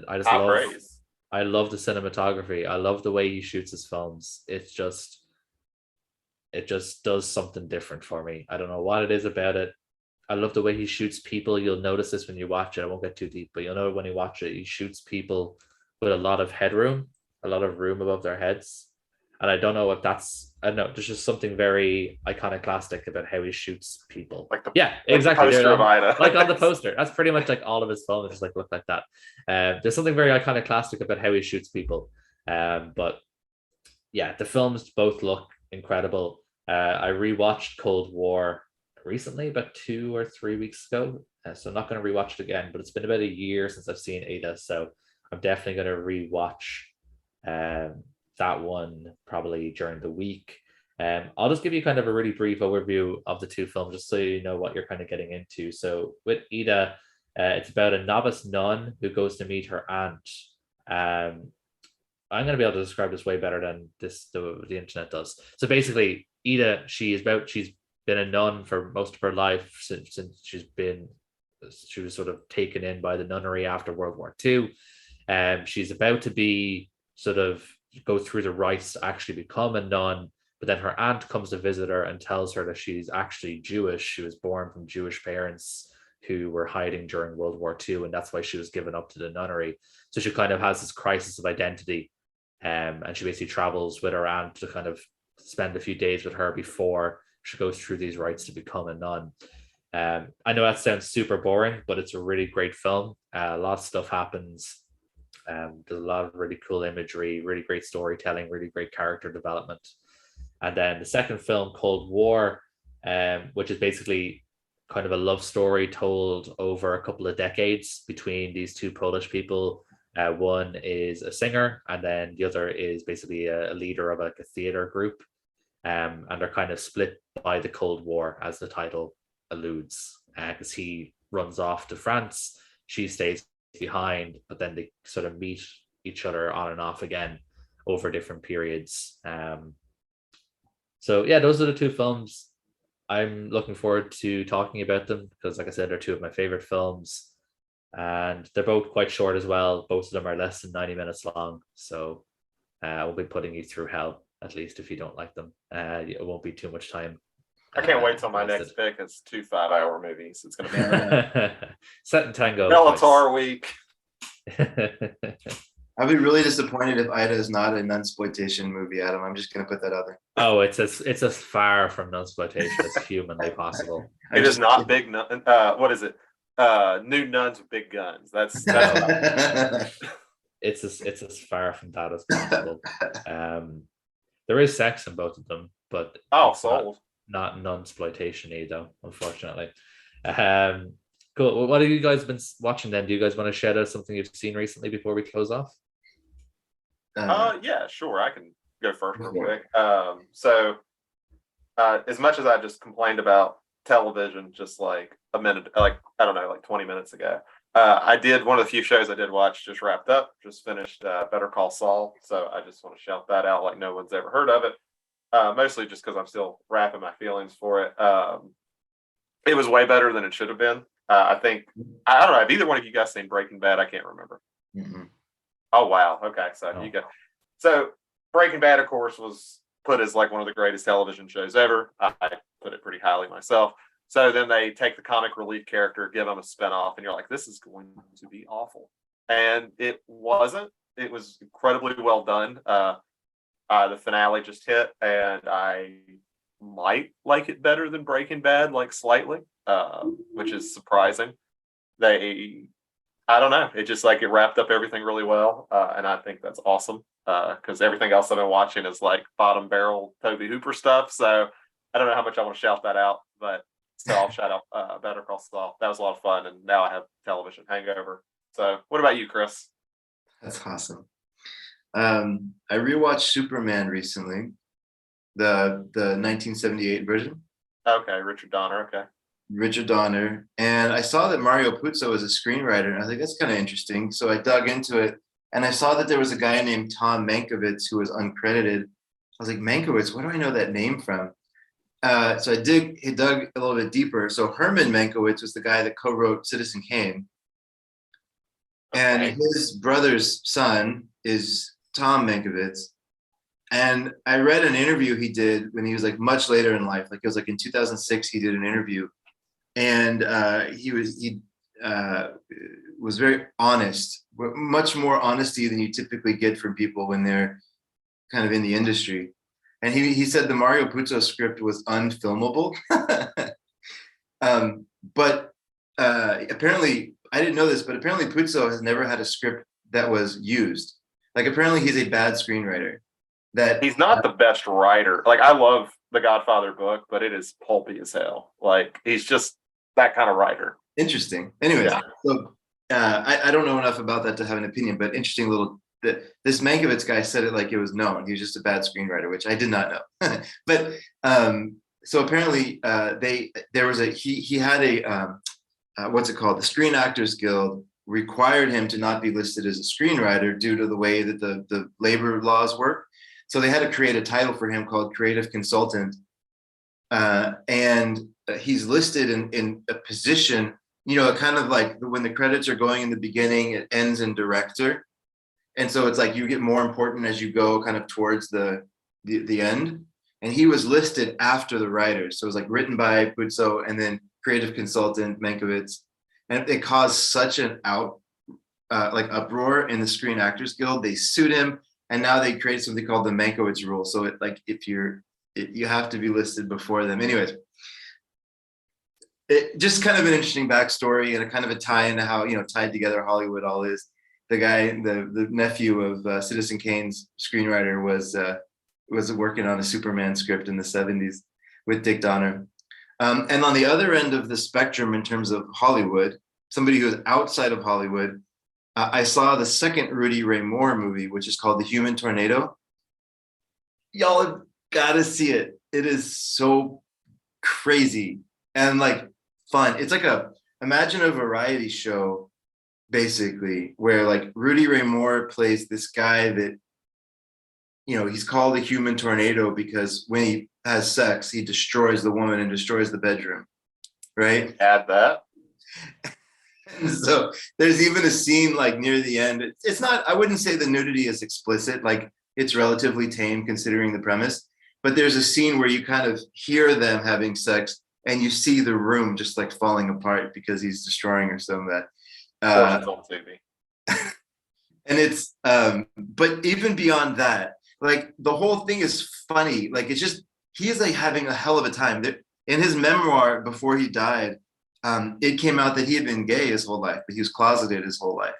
I just I love the cinematography. I love the way he shoots his films. It just does something different for me. I don't know what it is about it. I love the way he shoots people. You'll notice this when you watch it. I won't get too deep, but you'll know when you watch it, he shoots people with a lot of headroom, a lot of room above their heads. And I don't know if that's, I don't know, there's just something very iconoclastic about how he shoots people. Exactly. The poster of Ida. Like on the poster. That's pretty much like all of his films just like look like that. There's something very iconoclastic about how he shoots people. But yeah, the films both look incredible. I rewatched Cold War recently, about 2 or 3 weeks ago. So I'm not going to rewatch it again, but it's been about a year since I've seen Ada. So I'm definitely going to rewatch that one probably during the week. I'll just give you kind of a really brief overview of the two films, just so you know what you're kind of getting into. So with Ida, it's about a novice nun who goes to meet her aunt. I'm going to be able to describe this way better than the internet does. So basically, Ida, she's been a nun for most of her life since she was sort of taken in by the nunnery after World War II. She's about to be sort of go through the rites to actually become a nun, but then her aunt comes to visit her and tells her that she's actually Jewish. She was born from Jewish parents who were hiding during World War II, and that's why she was given up to the nunnery. So she kind of has this crisis of identity, and she basically travels with her aunt to kind of spend a few days with her before she goes through these rites to become a nun. I know that sounds super boring, but it's a really great film. A lot of stuff happens. There's a lot of really cool imagery, really great storytelling, really great character development. And then the second film, Cold War, which is basically kind of a love story told over a couple of decades between these two Polish people. One is a singer, and then the other is basically a leader of like a theater group. And they're kind of split by the Cold War, as the title alludes, because he runs off to France, she stays behind, but then they sort of meet each other on and off again over different periods. So yeah, those are the two films. I'm looking forward to talking about them because, like I said, they're two of my favorite films, and they're both quite short as well. Both of them are less than 90 minutes long, so I will be putting you through hell, at least if you don't like them. It won't be too much time. I can't wait till my next pick. It's 2 5-hour movies. It's going to be Set and Tango. Bellator week. I'd be really disappointed if Ida is not a nunsploitation movie, Adam. I'm just going to put that out there. Oh, it's as far from nunsploitation as humanly possible. It is not big nun. What is it? New nuns with big guns. That's it's as far from that as possible. There is sex in both of them, but sold. Not nunsploitation either, unfortunately. Cool. What have you guys been watching then? Do you guys want to shout out something you've seen recently before we close off? Yeah, sure. I can go first real Sure. quick. As much as I just complained about television just like a minute, like I don't know, like 20 minutes ago, I did one of the few shows I did watch just wrapped up, just finished Better Call Saul. So I just want to shout that out like no one's ever heard of it. Mostly just because I'm still wrapping my feelings for it. It was way better than it should have been. I think I don't know. Have either one of you guys seen Breaking Bad? I can't remember. Mhm. Oh wow. Okay, so No. you go. So Breaking Bad, of course, was put as like one of the greatest television shows ever. I put it pretty highly myself. So then they take the comic relief character, give him a spinoff, and you're like, this is going to be awful. And it wasn't. It was incredibly well done. The finale just hit, and I might like it better than Breaking Bad, like slightly, which is surprising. They I don't know. It just like it wrapped up everything really well, and I think that's awesome. Because everything else I've been watching is like bottom barrel Toby Hooper stuff. So I don't know how much I want to shout that out, but still I'll shout out Better Call Saul. That was a lot of fun, and now I have television hangover. So what about you, Chris? That's awesome. I rewatched Superman recently, the 1978 version, Okay, Richard Donner. Okay, Richard Donner, and I saw that Mario Puzo was a screenwriter, and I think that's kind of interesting. So I dug into it, and I saw that there was a guy named Tom Mankiewicz who was uncredited. I was like, Mankiewicz, where do I know that name from? So I dug a little bit deeper. So Herman Mankiewicz was the guy that co-wrote Citizen Kane, and okay. his brother's son is Tom Mankiewicz. And I read an interview he did when he was like much later in life, like it was like in 2006. He did an interview, and he was very honest, much more honesty than you typically get from people when they're kind of in the industry. And he said the Mario Puzo script was unfilmable. But apparently, I didn't know this, but apparently Puzo has never had a script that was used. Like apparently he's a bad screenwriter. That He's not the best writer. Like I love the Godfather book, but it is pulpy as hell. Like he's just that kind of writer. interesting. Anyways, Yeah. so I don't know enough about that to have an opinion, but interesting little. This Mankiewicz guy said it like it was known. He was just a bad screenwriter, which I did not know. But so apparently there was he had a what's it called? The Screen Actors Guild required him to not be listed as a screenwriter due to the way that the labor laws work. So they had to create a title for him called creative consultant. And he's listed in a position, kind of like when the credits are going in the beginning, it ends in director. And so it's like you get more important as you go kind of towards the end. And he was listed after the writers. So it was like written by Puzo and then creative consultant Mankiewicz. And it caused such an uproar in the Screen Actors Guild. They sued him. And now they created something called the Mankiewicz rule. So it like if you have to be listed before them. Anyways, it just kind of an interesting backstory and a kind of a tie into how tied together Hollywood all is. The guy, the nephew of Citizen Kane's screenwriter, was working on a Superman script in the 70s with Dick Donner. And on the other end of the spectrum, in terms of Hollywood, somebody who is outside of Hollywood. I saw the second Rudy Ray Moore movie, which is called The Human Tornado. Y'all have got to see it. It is so crazy and like fun. It's like imagine a variety show, basically, where like Rudy Ray Moore plays this guy that, he's called a human tornado because when he has sex, he destroys the woman and destroys the bedroom, right? Add that. So there's even a scene like near the end. It's not, I wouldn't say the nudity is explicit, like it's relatively tame considering the premise, but there's a scene where you kind of hear them having sex and you see the room just like falling apart because he's destroying or some of that. Portions on TV. And it's, but even beyond that, like the whole thing is funny. Like it's just, he's like having a hell of a time. In his memoir before he died, it came out that he had been gay his whole life, but he was closeted his whole life.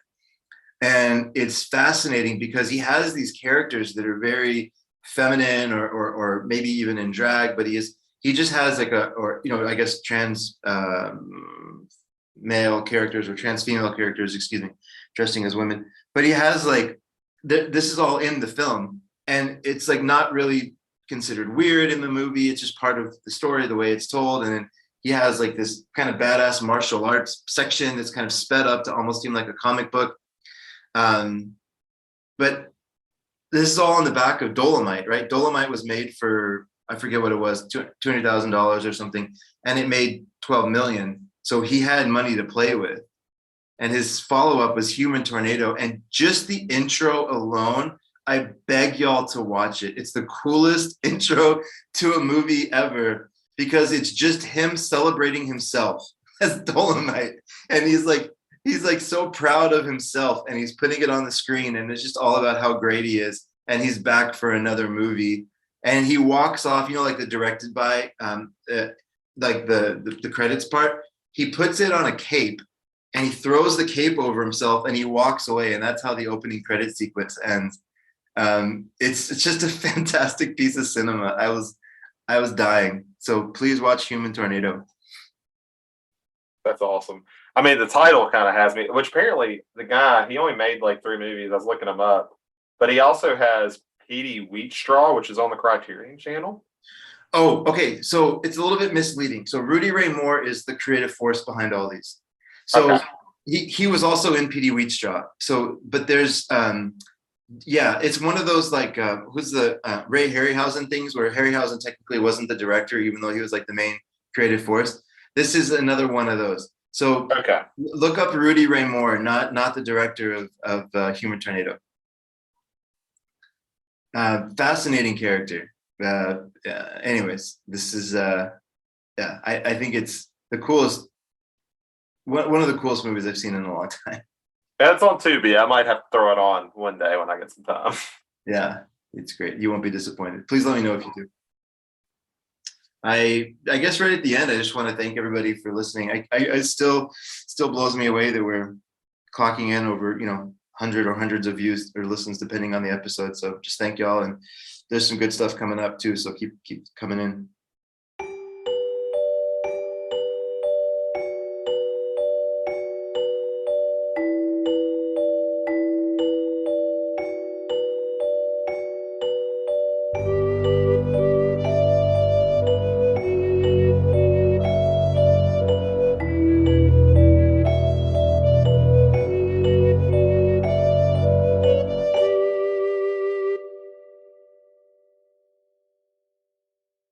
And it's fascinating because he has these characters that are very feminine or maybe even in drag, but he just has like I guess trans male characters or trans female characters, excuse me, dressing as women. But he has like this is all in the film, and it's like not really considered weird in the movie. It's just part of the story, the way it's told. And then he has like this kind of badass martial arts section that's kind of sped up to almost seem like a comic book. But this is all on the back of Dolomite, right? Dolomite was made for, I forget what it was, $200,000 or something, and it made 12 million. So he had money to play with. And his follow-up was Human Tornado. And just the intro alone, I beg y'all to watch it. It's the coolest intro to a movie ever, because it's just him celebrating himself as Dolomite. And he's like so proud of himself, and he's putting it on the screen, and it's just all about how great he is. And he's back for another movie. And he walks off, you know, like the directed by, like the credits part, he puts it on a cape and he throws the cape over himself and he walks away. And that's how the opening credit sequence ends. It's just a fantastic piece of cinema. I was dying. So please watch Human Tornado. That's awesome. I mean, the title kind of has me, which apparently the guy, he only made like 3 movies. I was looking him up, but he also has Petey Wheatstraw, which is on the Criterion Channel. Oh, okay. So it's a little bit misleading. So Rudy Ray Moore is the creative force behind all these. So Okay. he was also in Petey Wheatstraw. So, but there's, yeah, it's one of those like, who's the Ray Harryhausen things where Harryhausen technically wasn't the director, even though he was like the main creative force. This is another one of those. So Okay. look up Rudy Ray Moore, not the director of Human Tornado. Fascinating character. Anyways, this is yeah, I think it's the coolest, one of the coolest movies I've seen in a long time. That's on Tubi. I might have to throw it on one day when I get some time. Yeah, it's great. You won't be disappointed. Please let me know if you do. I guess right at the end, I just want to thank everybody for listening. I still blows me away that we're clocking in over, you know, 100 or hundreds of views or listens depending on the episode. So just thank y'all, and there's some good stuff coming up too. So keep coming in.